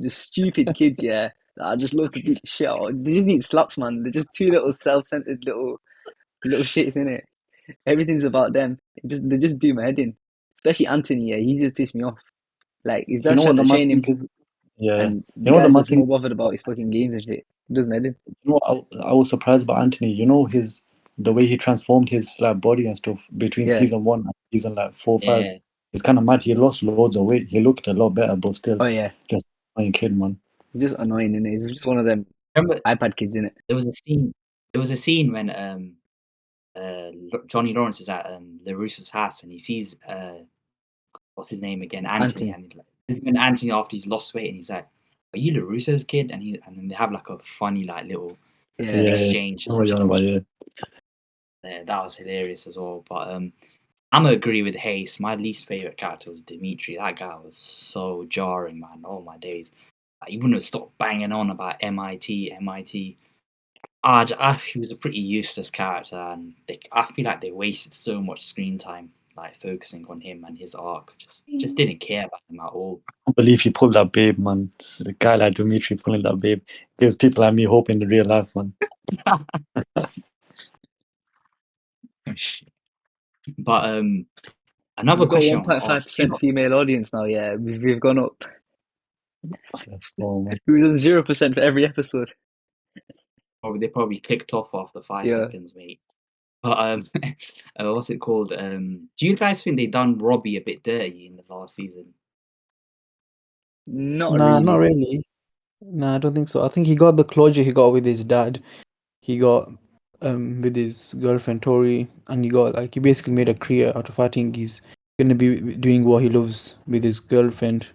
just stupid kids, yeah, that I just love to beat the shit out. They just need slaps, man. They're just two little self-centered little shits in it. Everything's about them. They just do my head in. Especially Anthony, yeah, he just pissed me off. Like his you dad's know what trying the to mad train thing him, is? Yeah. and the You know what the guy's mad just thing more bothered about his fucking games and shit. It does my head in. I was surprised by Anthony. The way he transformed his body and stuff between Yeah. season 1 and season 4, 5. Yeah. It's kind of mad. He lost loads of weight. He looked a lot better, but still, Oh yeah, just annoying kid, man. he's just annoying, innit? He's just one of them Remember iPad kids, innit? there was a scene. There was a scene when Johnny Lawrence is at LaRusso's house and he sees what's his name again, Anthony, Anthony. and when Anthony after he's lost weight and he's like, "Are you LaRusso's kid?" And then they have like a funny little Yeah. Yeah. exchange. Oh, yeah, but yeah. There. That was hilarious as well. But I'm gonna agree with Hayes. My least favorite character was Dimitri. That guy was so jarring, man. All my days. Like, he wouldn't have stopped banging on about MIT. He was a pretty useless character, and I feel like they wasted so much screen time, like focusing on him and his arc. Just didn't care about him at all. I can't believe he pulled that babe, man. A guy like Dimitri pulling that babe gives people like me hope in the real life, man. But another We've got question I want to ask. 1.5% female audience now, yeah. We've gone up. Let's go, man. We were 0% for every episode. They probably clicked off after 5 Yeah. seconds, mate. But what's it called? Do you guys think they done Robbie a bit dirty in the last season? Not Nah, not really. really. Nah, I don't think so. I think he got the closure he got with his dad. He got with his girlfriend Tori, and he basically made a career out of fighting. He's gonna be doing what he loves with his girlfriend,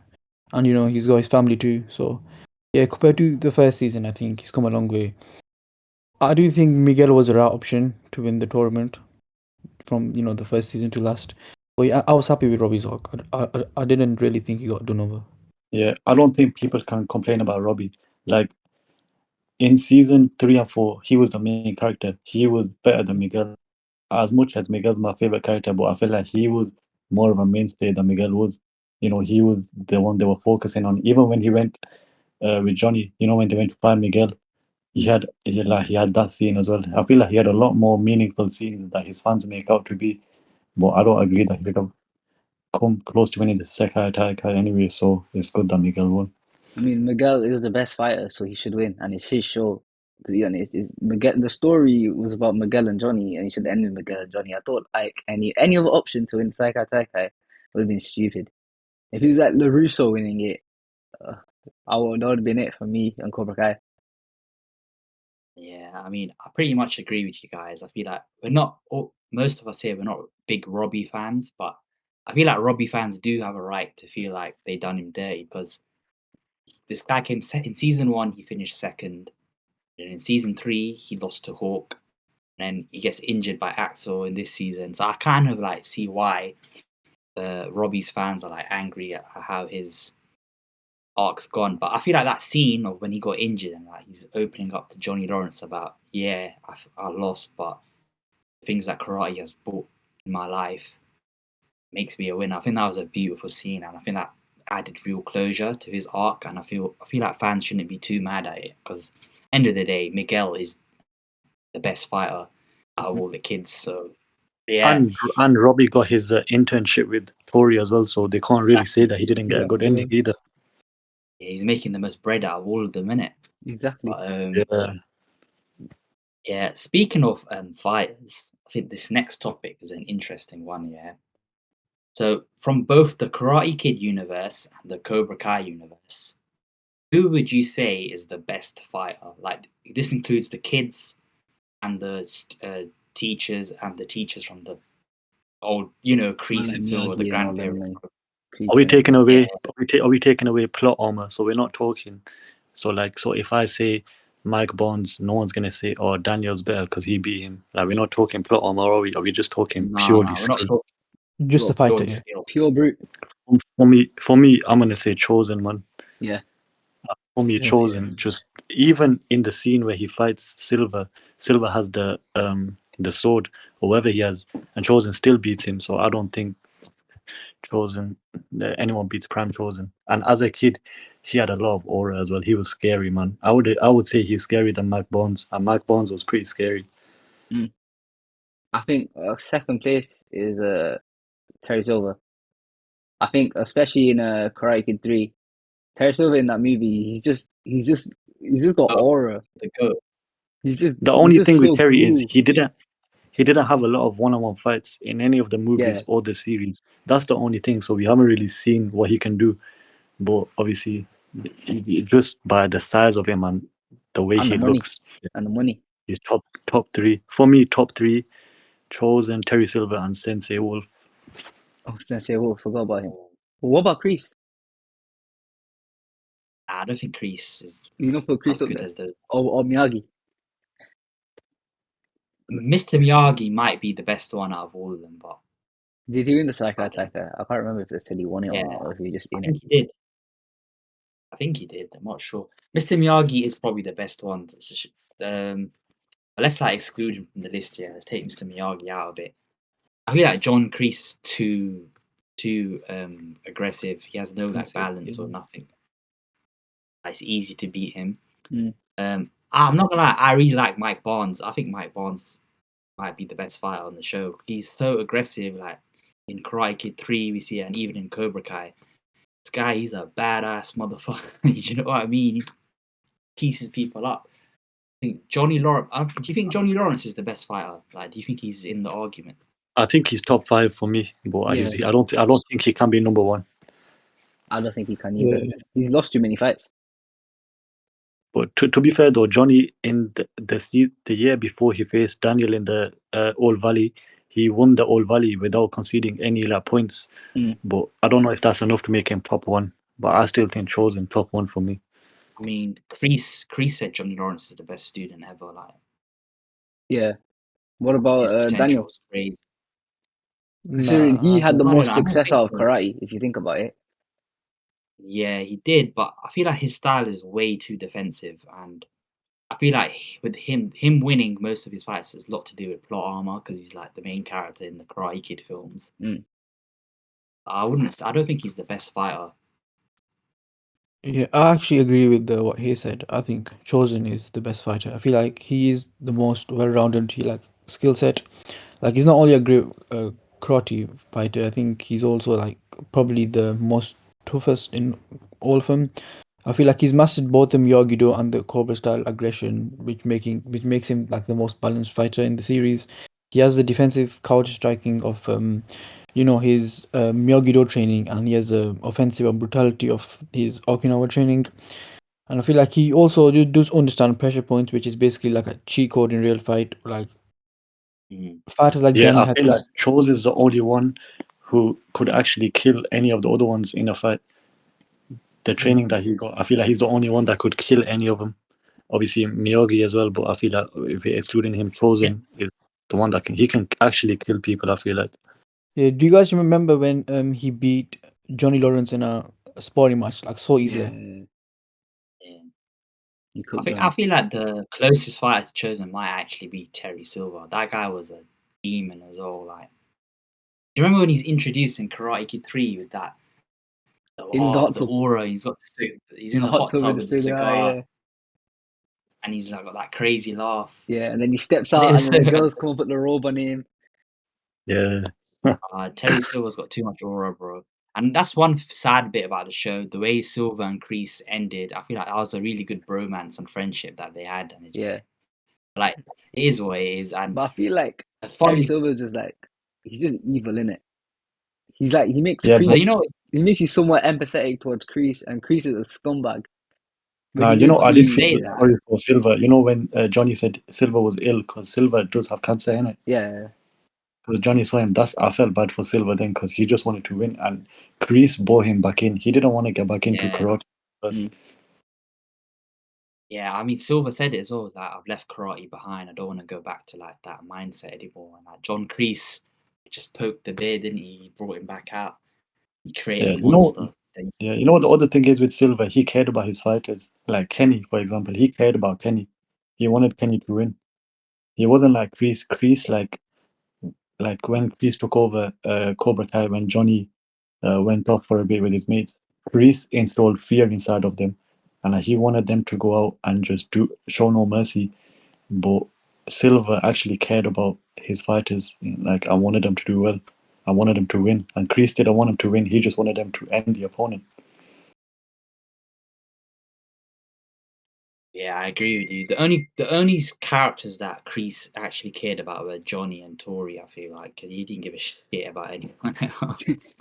and he's got his family too. So yeah, compared to the first season, I think he's come a long way. I do think Miguel was the right option to win the tournament from the first season to last. But yeah, I was happy with Robbie's arc. I didn't really think he got done over. Yeah, I don't think people can complain about Robbie. Like, in season 3 and 4, he was the main character. He was better than Miguel. As much as Miguel's my favorite character, but I feel like he was more of a mainstay than Miguel was. He was the one they were focusing on. Even when he went with Johnny, when they went to find Miguel, he had that scene as well. I feel like he had a lot more meaningful scenes that his fans make out to be. But I don't agree that he could have come close to winning the second attack anyway. So it's good that Miguel won. I mean, Miguel is the best fighter, so he should win, and it's his show. To be honest, is Miguel. The story was about Miguel and Johnny, and he should end with Miguel and Johnny. I thought like any other option to win Saikai Taikai would have been stupid. If it was like LaRusso winning it, that would have been it for me and Cobra Kai. Yeah, I mean, I pretty much agree with you guys. I feel like most of us here, we're not big Robbie fans, but I feel like Robbie fans do have a right to feel like they done him dirty because this guy came in season 1, he finished second, and in season 3, he lost to Hawk, and then he gets injured by Axel in this season. So I kind of see why Robbie's fans are angry at how his arc's gone. But I feel like that scene of when he got injured and he's opening up to Johnny Lawrence about, yeah, I lost, but things that karate has brought in my life makes me a winner. I think that was a beautiful scene, and I think that added real closure to his arc. And I feel like fans shouldn't be too mad at it because end of the day, Miguel is the best fighter out of all the kids. So yeah, And Robbie got his internship with Tori as well, so they can't really say that he didn't get a good ending either. Yeah, he's making the most bread out of all of them, innit? Exactly. But, yeah. Speaking of fighters, I think this next topic is an interesting one. Yeah. So from both the Karate Kid universe and the Cobra Kai universe, who would you say is the best fighter? Like this includes the kids and the teachers from the old, Kreese like and Silver, the Miyagi and all them, grandparents. like Are we Crease and taking everything. away? Yeah, Are we taking away plot armor? So we're not talking. So if I say Mike Bonds, no one's gonna say, "Oh, Daniel's better because he beat him." Like we're not talking plot armor, are we? Are we just talking no, purely we're not skill? talking Just the fighter, purely yeah. skill. Pure brute. For me, I'm gonna say Chosen, man. Yeah. For me, Yeah. Chosen. Just even in the scene where he fights Silver, Silver has the sword or whatever he has, and Chosen still beats him. So I don't think Chosen anyone beats Prime Chosen. And as a kid, he had a lot of aura as well. He was scary, man. I would say he's scarier than Mike Bonds, and Mike Bonds was pretty scary. I think second place is Terry Silver. I think especially in Karate Kid 3, Terry Silver in that movie, he's just got Oh, aura. the goat. The He's only just thing with so Terry is cool. he didn't have a lot of one-on-one fights in any of the Yeah, movies or the series. That's the only thing. So we haven't really seen what he can do. But obviously, just by the size of him and the way and the he money. looks, And the money. he's top three for me. Top three: Chosen, Terry Silver, and Sensei Wolf. Oh, Sensei Wolf, forgot about him. But what about Kreese? I don't think Kreese is You don't put Kreese as up good there? as those. Or Miyagi? Mr. Miyagi might be the best one out of all of them, but Did he win the Psycho I don't. Attacker? I can't remember if they said he won it or Yeah, not, or if he just I in it. think he did. I think he did. I'm not sure. Mr. Miyagi is probably the best one. But let's exclude him from the list here. Let's take Mr. Miyagi out of it. I feel like John Kreese is too aggressive. He has no balance or nothing. It's easy to beat him. Mm. I'm not gonna lie. I really like Mike Barnes. I think Mike Barnes might be the best fighter on the show. He's so aggressive. Like in Karate Kid 3, we see it, and even in Cobra Kai. This guy, he's a badass motherfucker. You know what I mean? He pieces people up. I think Johnny Lawrence. Do you think Johnny Lawrence is the best fighter? Like, do you think he's in the argument? I think he's top 5 for me, but Yeah. I don't think he can be number 1. I don't think he can Yeah. either. He's lost too many fights. But to be fair though, Johnny in the year before he faced Daniel in the Old Valley, he won the Old Valley without conceding any points. Mm. But I don't know if that's enough to make him top 1. But I still think Chosen top 1 for me. I mean, Kreese said Johnny Lawrence is the best student ever. Like, Yeah. What his about potential Daniel? was crazy. Considering he Nah, had the I don't most know. I don't success think out of so. karate, if you think about it. Yeah, he did, but I feel like his style is way too defensive, and I feel like with him winning most of his fights has a lot to do with plot armor because he's like the main character in the Karate Kid films. Mm. I don't think he's the best fighter. yeah, I actually agree with what he said. I think Chosen is the best fighter. I feel like he is the most well-rounded. He skill set. Like he's not only a great karate fighter. I think he's also probably the most toughest in all of them. I feel like he's mastered both the Miyagi-Do and the Cobra style aggression, which makes him like the most balanced fighter in the series. He has the defensive counter striking of his Miyagi-Do training, and he has the offensive and brutality of his Okinawa training. And I feel like he also does understand pressure points, which is basically like a cheat code in real fight. Like fighters like Yeah, Daniel I had. feel like Chosen is the only one who could actually kill any of the other ones in a fight. The training that he got, I feel like he's the only one that could kill any of them. Obviously Miyagi as well, but I feel like if we're excluding him, Chosen is the one that can actually kill people. I feel like. Yeah, do you guys remember when he beat Johnny Lawrence in a sparring match like so easily? Yeah. Yeah. He I cooked think them. I feel like the closest fighter chosen might actually be Terry Silver. That guy was a demon as well. Like, do you remember when he's introduced in Karate Kid 3 with that In the hot the tub. aura? He's In in the the hot hot tub with tub the with the cigar, cigar, yeah. and he's got that crazy laugh. Yeah, and then he steps And it out and was then so the girls come and put the robe on him. Yeah. Terry Silver's got too much aura, bro. And that's one sad bit about the show. The way Silver and Kreese ended, I feel like that was a really good bromance and friendship that they had, and it just Yeah. like it is what it is. And But I feel like a Terry funny, Silver's just he's just evil in it. He's he makes Yeah, but you know, he makes you somewhat empathetic towards Kreese, and Kreese is a scumbag. But he You know, did I did You see, feel say that. sorry for Silver. You know, when Johnny said Silver was ill because Silver does have cancer in it. yeah, Because Johnny saw him, I felt bad for Silver then because he just wanted to win, and Kreese bore him back in. He didn't want to get back into Yeah. karate first. Yeah, I mean, Silver said it as well, that I've left karate behind. I don't want to go back to like that mindset anymore. And like John Kreese just poked the bear, didn't he? He brought him back out. He created Yeah, a you know, monster. Then you know what the other thing is with Silver, he cared about his fighters. Like Kenny, for example, he cared about Kenny. He wanted Kenny to win. He wasn't like Kreese. Kreese, like when Kreese took over Cobra Kai, when Johnny went off for a bit with his mates, Kreese installed fear inside of them, and he wanted them to go out and just show no mercy. But Silver actually cared about his fighters. Like, I wanted them to do well. I wanted them to win. And Kreese didn't want him to win. He just wanted them to end the opponent. yeah, I agree with you. The only characters that Kreese actually cared about were Johnny and Tori. I feel like he didn't give a shit about anyone else.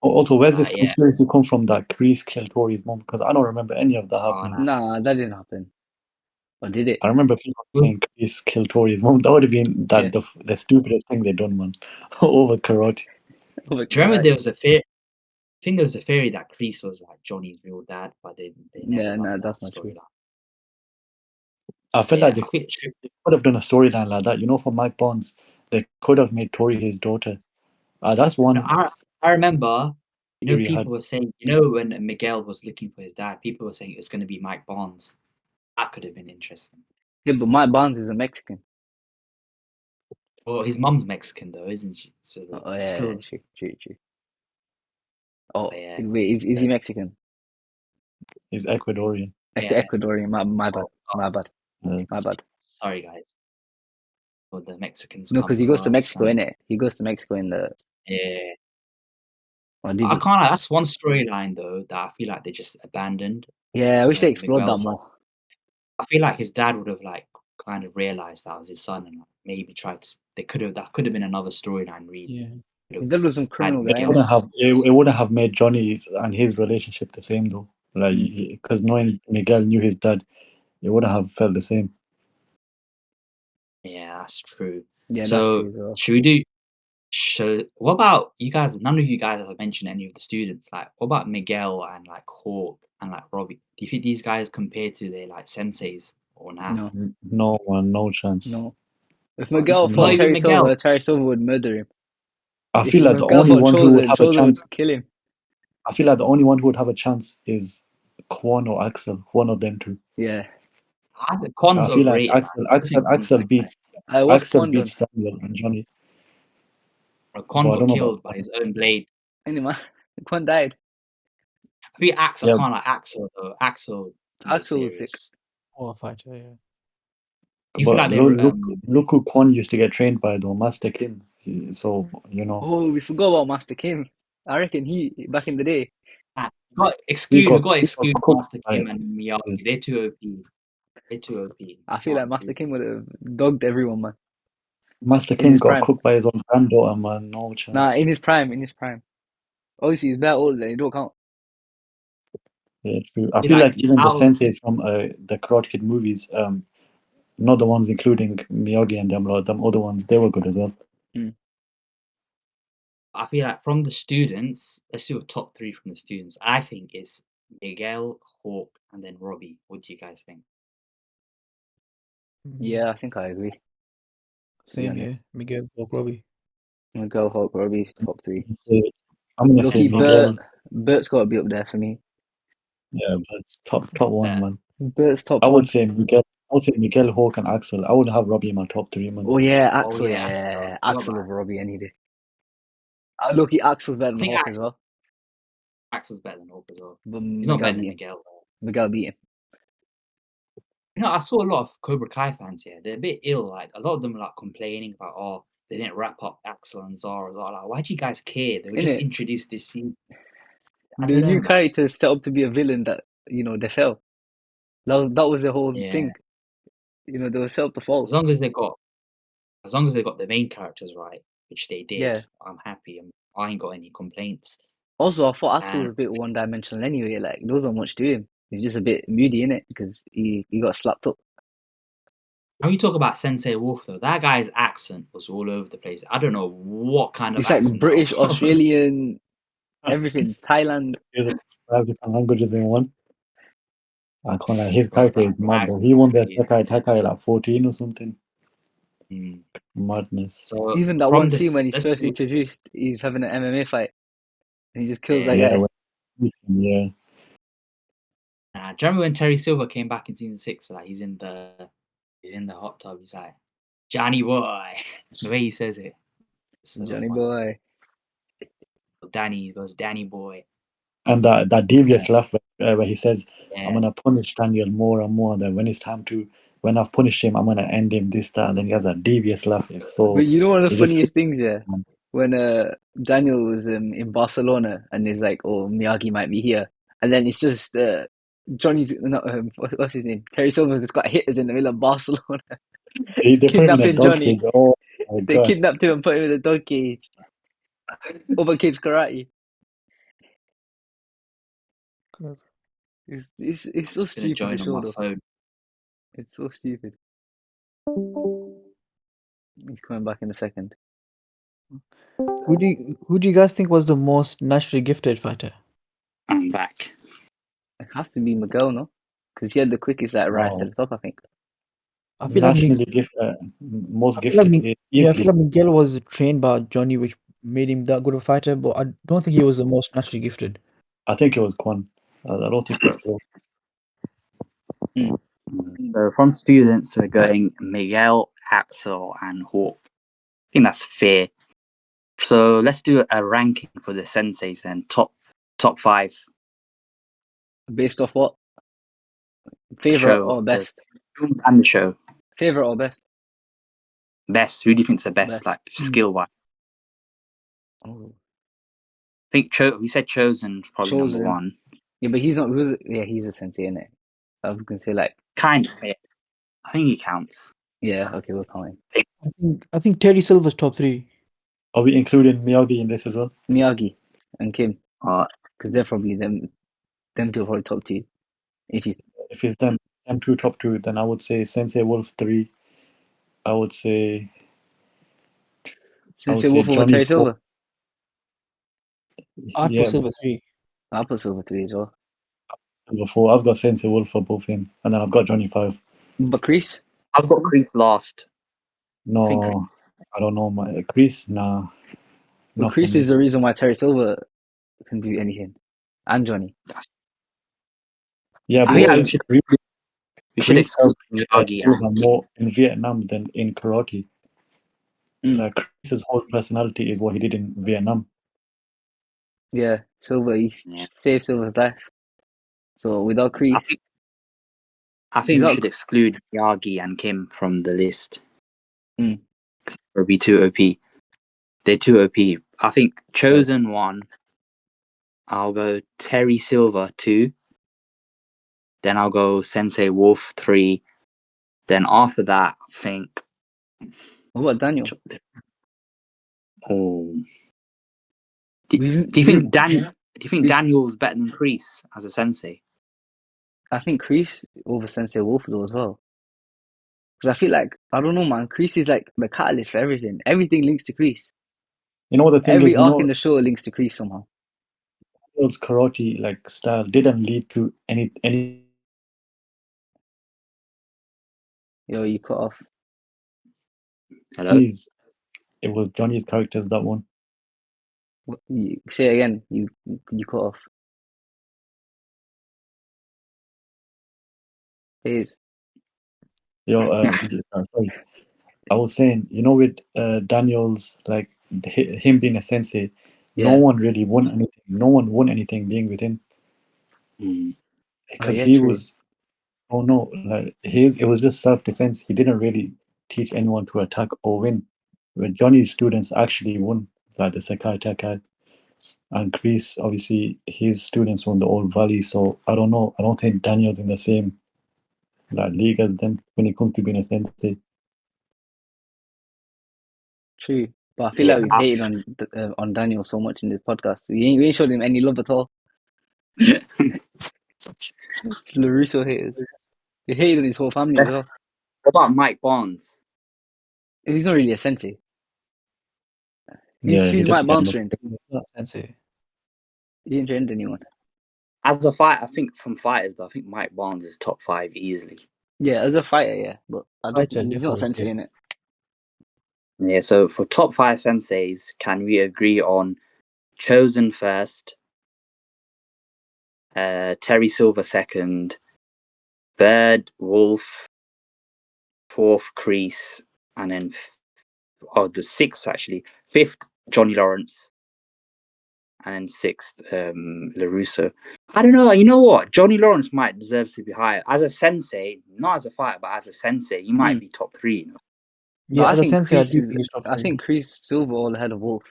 Also, where's this Yeah, conspiracy come from that Kreese killed Tori's mom? Because I don't remember any of that oh, happening. nah. nah, that didn't happen. Or did it? I remember people Well, saying Kreese killed Tori's mom. That would have been Yeah. the stupidest thing they've done, man. Over karate. Over do you remember karate. there was a theory? I think there was a theory that Kreese was like Johnny's real dad, but they never Yeah, run no, that that's not true. storyline. I felt Yeah, like I think true. they could have done a storyline like that. You know, for Mike Bonds, they could have made Tori his daughter. That's No, one I remember, theory I had. people were saying, when Miguel was looking for his dad, people were saying it's going to be Mike Bonds. That could have been interesting. Yeah, but Mike Barnes is a Mexican. Well, his mum's Mexican though, isn't she? So Oh it's yeah, still, true. Oh, yeah. wait, is he Mexican? He's Ecuadorian. Yeah. Ecuadorian. My bad. Oh, My bad. Yeah. My bad. sorry, guys. Well, the Mexicans No, come because he for goes to us. Mexico, innit? He goes to Mexico in the. Yeah. Or did I he? can't lie, that's one storyline though that I feel like they just abandoned. Yeah, I wish they When explored that Miguel's like, more. I feel like his dad would have like kind of realized that was his son and like, maybe tried to. That could have been another storyline. Really, Yeah. could His have dad was some criminal had guy, It Miguel. innit? wouldn't have made Johnny and his relationship the same though. Like, because knowing Miguel knew his dad, it wouldn't have felt the same. Yeah, that's true. Yeah, that's So true as well. should we do? So what about you guys? None of you guys have mentioned any of the students. Like, what about Miguel and like Hawk and like Robbie? Do you think these guys compare to their like senseis or nah? No, No man, no chance. no. If Not, Miguel not fought even Miguel. Cherry Silver would murder him. I If feel like the Miguel only fought one who would have a Chosen chance. would kill him. I feel like the only one who would have a chance is Kwon or Axel. One of them two. Yeah. Quan's I feel like overrated, man. I think Quan's Axel like What's Axel Quan done? beats Daniel and Johnny. Quan But I got don't know about killed by his own blade. Anyway, Quan died. I think Axel. yeah. I can't like Axel though. Axel, more Axel was sick. serious. Or a fighter, yeah. You feel But like they were look who Kwon used to get trained by though, Master Kim. So Oh, we forgot about Master Kim. I reckon he back in the day. got he exclude. We got he got exclude cooked Master by Kim and Miyagi. his, They're too OP. They're too OP. I feel like Can't Master do. Kim would have dogged everyone, man. Master In Kim his got prime. cooked by his own granddaughter, man. No Nah, chance. in his prime. Obviously, he's that old, then he don't count. Yeah, true. I Be feel like like even the out. senseis from the Karate Kid movies, not the ones including Miyagi and them lot, them other ones, they were good as well. I feel like from the students, let's do a top 3 from the students. I think it's Miguel, Hawk, and then Robbie. What do you guys think? Yeah, I think I agree. Same here. honest. Miguel or Robbie. Miguel, Hawk, Robbie, top 3. I'm gonna say Loki, Miguel. Bert's got to be up there for me. Yeah, that's top one, man. Bert's top I would 1. say Miguel. I would say Miguel, Hawk, and Axel. I would have Robbie in my top 3, man. Oh yeah, Oh Axel. yeah, Yeah, What Axel about over Robbie any day. Loki, Axel's better I than think Hawk as well, Axel's better than Hawk as well. but He's not Miguel better than beat him. Miguel though. Miguel beat him. I saw a lot of Cobra Kai fans here. They're a bit ill. Like a lot of them are like complaining about, oh, they didn't wrap up Axel and Zara. Like, why do you guys care? They were just Innit? introduced this scene. I The don't know, new man. character is set up to be a villain that they fell. That was the whole Yeah. thing. They were set up to fall. As long as they got the main characters right, which they did, Yeah. I'm happy. I ain't got any complaints. Also, I thought Axel And was a bit one-dimensional anyway. Like there wasn't much to him. He's just a bit moody, innit? Because he got slapped up. When you talk about Sensei Wolf, though, that guy's accent was all over the place. I don't know what kind of It's like accent British, that was. Australian, everything. Thailand. There's like 5 different languages in one. I can't lie. His Bro, character that is mad, though. accent He was won the crazy. Sekai Tekai like 14 or something. Mm. Madness. So Even that from one this, scene when he's let's first do- introduced, he's having an MMA fight. And he just kills that Yeah. guy. Yeah. Do you remember when Terry Silver came back in season 6? Like he's in the hot tub. He's like, Johnny boy. The way he says it. So Johnny funny. boy. Danny, he goes, Danny boy. And that devious laugh where he says, Yeah. I'm going to punish Daniel more and more. Then when I've punished him, I'm going to end him this, that. And then he has that devious laugh. It's so. But you know one of the it just funniest things, yeah? man. When Daniel was in Barcelona and he's like, oh, Miyagi might be here. And then it's just Johnny's, not, what's his name? Terry Silver just got hitters in the middle of Barcelona. They put him in a Kidnapping dog Johnny. cage. Oh my They God. kidnapped him and put him in a dog cage. Over kids karate. It's so Just gonna stupid, the join on show, my though. phone. It's so stupid. He's coming back in a second. Who do you guys think was the most naturally gifted fighter? I'm back. It has to be Miguel, no? Because he had the quickest rise to No. the top, I think. I feel like Nationally most I feel like gifted I easily. feel like Miguel was trained by Johnny, which made him that good of a fighter. But I don't think he was the most naturally gifted. I think it was Quan. I don't think it's close. So from students, we're going Miguel, Axel, and Hawk. I think that's fair. So let's do a ranking for the senseis then. Top 5. Based off what? Favorite or best? Films and the show. Favorite or best? Best. Who do you think's the best? Best. Like skill wise? Oh. I think we said Chosen probably Chosen. number 1. Yeah, but he's not really. Yeah, he's a sensei, innit? I was gonna say like. Kind of. Yeah. I think he counts. Yeah. Okay, we'll count him. I think Terry Silver's top 3. Are we including Miyagi in this as well? Miyagi and Kim, Uh, because they're probably them. Them two are probably top 2. If If it's them two top 2, then I would say Sensei Wolf 3. I would say Sensei Wolf over Johnny Terry 4. Silver. I'd Yeah, put Silver 3. I'll put Silver 3 as well. number 4. I've got Sensei Wolf for both him, and then I've got Johnny 5. But Chris. I've got Crease last. No, I don't know. My Chris, nah, But not for Chris me. is the reason why Terry Silver can do anything, and Johnny. Yeah, I but think we should Chris exclude helped Miyagi skills and are more in Vietnam than in karate. Like Chris's whole personality is what he did in Vietnam. Yeah, Silver. He saved Silver's life. So without Chris, I think we should exclude Miyagi and Kim from the list. Mm. They'll be too OP. They're too OP. I think Chosen 1. I'll go Terry Silver 2. Then I'll go Sensei Wolf 3. Then after that, I think. What about Daniel? Oh. Do you think Daniel's better than Kreese as a sensei? I think Chris over Sensei Wolf though as well. Because I feel like, I don't know, man. Chris is like the catalyst for everything. Everything links to Chris. You know what the thing Every is, arc in the show links to Chris somehow. Daniel's karate like style didn't lead to any. Yo, you cut off. Hello? It was Johnny's characters that one. Say it again. You cut off. Please. Yo, sorry. I was saying, with Daniel's like him being a sensei, no one really won anything. No one won anything being with him because he true. was. Oh no! Like it was just self-defense. He didn't really teach anyone to attack or win. But Johnny's students actually won, like the Sekai attack. And Chris, obviously, his students won the Old Valley. So I don't know. I don't think Daniel's in the same league as them when it comes to being a sensei. True. But I feel like we've hated on Daniel so much in this podcast. We ain't showed him any love at all. LaRusso haters. He hated his whole family as well. What about Mike Barnes? He's not really a sensei. Yeah, he Who's Mike definitely had Barnes no. trained? Not sensei. He didn't train anyone. As a fight, I think from fighters, though, I think Mike Barnes is top 5 easily. Yeah, as a fighter, yeah, but I don't. Fighter He's not a differs, sensei yeah. in it. Yeah, so for top 5 senseis, can we agree on Chosen first, Terry Silver second, third Wolf, fourth Kreese, and then the sixth actually, fifth Johnny Lawrence, and then sixth LaRusso. I don't know. You know what? Johnny Lawrence might deserve to be higher as a sensei, not as a fighter, but as a sensei. He might be top 3. You know? No, Yeah, I as a think sensei, I do Kreese is. think he's top I 3. think Kreese Silver all ahead of Wolf,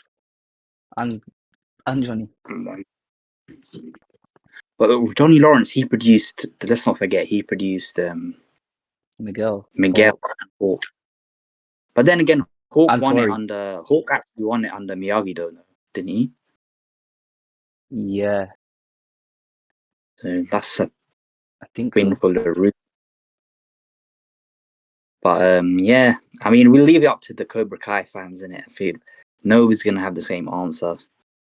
and Johnny. But with Johnny Lawrence, he produced. Let's not forget, he produced Miguel. Hawk. But then again, Hawk And won it Tori. under Hawk actually won it under Miyagi, though, didn't he? Yeah, So that's a I think win so. for LaRusso. But yeah, I mean, we'll leave it up to the Cobra Kai fans, innit? I feel nobody's gonna have the same answer.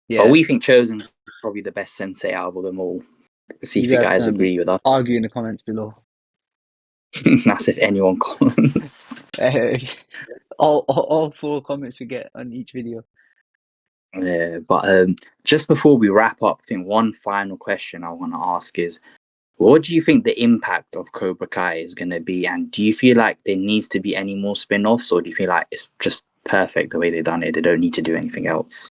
Yeah. But we think Chosen's probably the best sensei out of them all. See if you guys can agree with us. argue in the comments below. That's if anyone comments. all 4 comments we get on each video. Yeah, but just before we wrap up, I think one final question I want to ask is, what do you think the impact of Cobra Kai is going to be? And do you feel like there needs to be any more spin-offs, or do you feel like it's just perfect the way they've done it? They don't need to do anything else?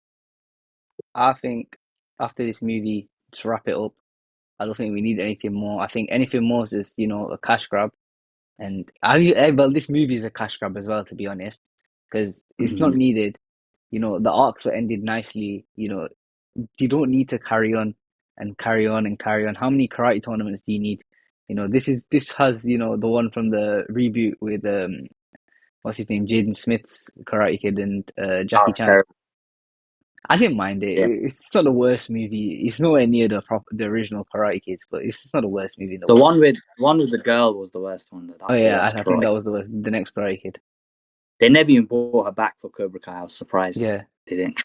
I think after this movie, just wrap it up. I don't think we need anything more. I think anything more is just, a cash grab. And well, this movie is a cash grab as well, to be honest, because it's not needed. The arcs were ended nicely. You don't need to carry on and carry on and carry on. How many karate tournaments do you need? This has the one from the reboot with what's his name, Jaden Smith's Karate Kid and Jackie Chan. Terrible. I didn't mind it. Yeah. It's not the worst movie. It's nowhere near the original Karate Kids, but it's just not the worst movie in the The world. one with the girl was the worst one. That's the worst I think Karate. that was the next Karate Kid. They never even brought her back for Cobra Kai. I was surprised. Yeah, they didn't.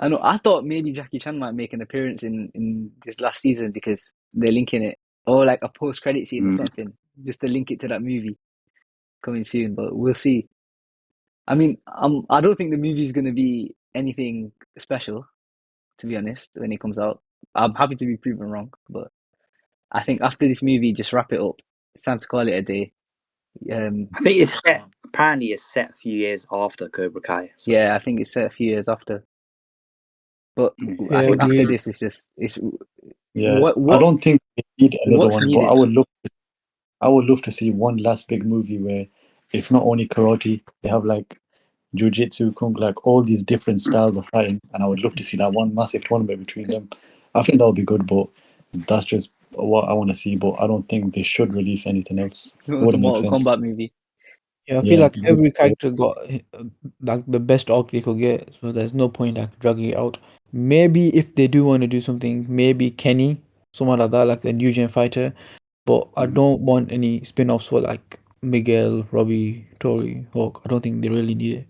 I know. I thought maybe Jackie Chan might make an appearance in this last season because they're linking it, or like a post-credit scene or something, just to link it to that movie coming soon. But we'll see. I mean, I don't think the movie is going to be anything special, to be honest, when it comes out. I'm happy to be proven wrong, but I think after this movie, just wrap it up. It's time to call it a day. I think it's set. Apparently, it's set a few years after Cobra Kai. So. Yeah, I think it's set a few years after. But Yeah, I think after agreed. this, it's Yeah, what I don't think we need another what's one, needed. but I would love to see one last big movie where it's not only karate. They have like jiu-jitsu, kung, like all these different styles of fighting, and I would love to see that one massive tournament between them. I think that would be good, but that's just what I want to see. But I don't think they should release anything else. You It want some wouldn't make Mortal sense. Kombat movie? Yeah, I feel Yeah, like every character got like the best arc they could get, so there's no point like dragging it out. Maybe if they do want to do something, maybe Kenny, someone like that, like the New Gen fighter. But I don't want any spin-offs for like Miguel, Robbie, Tori, Hawk. I don't think they really need it.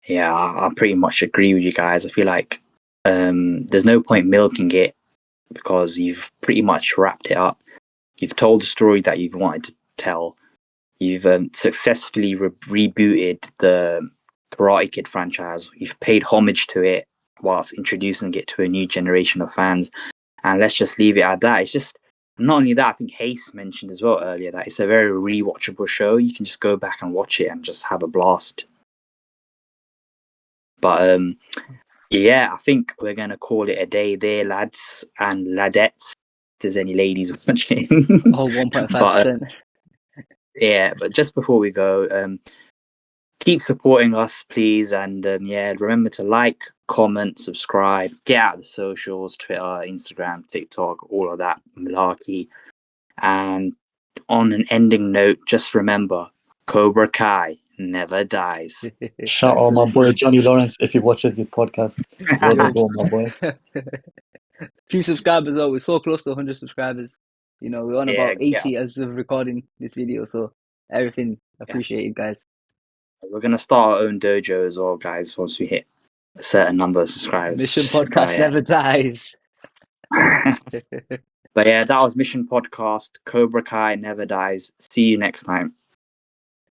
Yeah, I pretty much agree with you guys. I feel like there's no point milking it because you've pretty much wrapped it up. You've told the story that you've wanted to tell. You've successfully rebooted the Karate Kid franchise. You've paid homage to it whilst introducing it to a new generation of fans. And let's just leave it at that. It's just not only that, I think Hayes mentioned as well earlier that it's a very rewatchable show. You can just go back and watch it and just have a blast. But yeah, I think we're gonna call it a day there, lads and ladettes. If there's any ladies watching. Oh, 1.5%. Yeah, but just before we go, keep supporting us, please, and yeah, remember to like, comment, subscribe, get out the socials, Twitter, Instagram, TikTok, all of that malarkey. And on an ending note, just remember, Cobra Kai never dies. Shout out my boy Johnny Lawrence if he watches this podcast. You're the goal, my boy. Few subscribers though. We're so close to 100 subscribers. You know, we're on about Yeah, 80 as of recording this video. So everything appreciated, guys. we're gonna start our own dojo as well, guys. Once we hit a certain number of subscribers. Mission But podcast never dies. But yeah, that was Mission Podcast. Cobra Kai never dies. See you next time.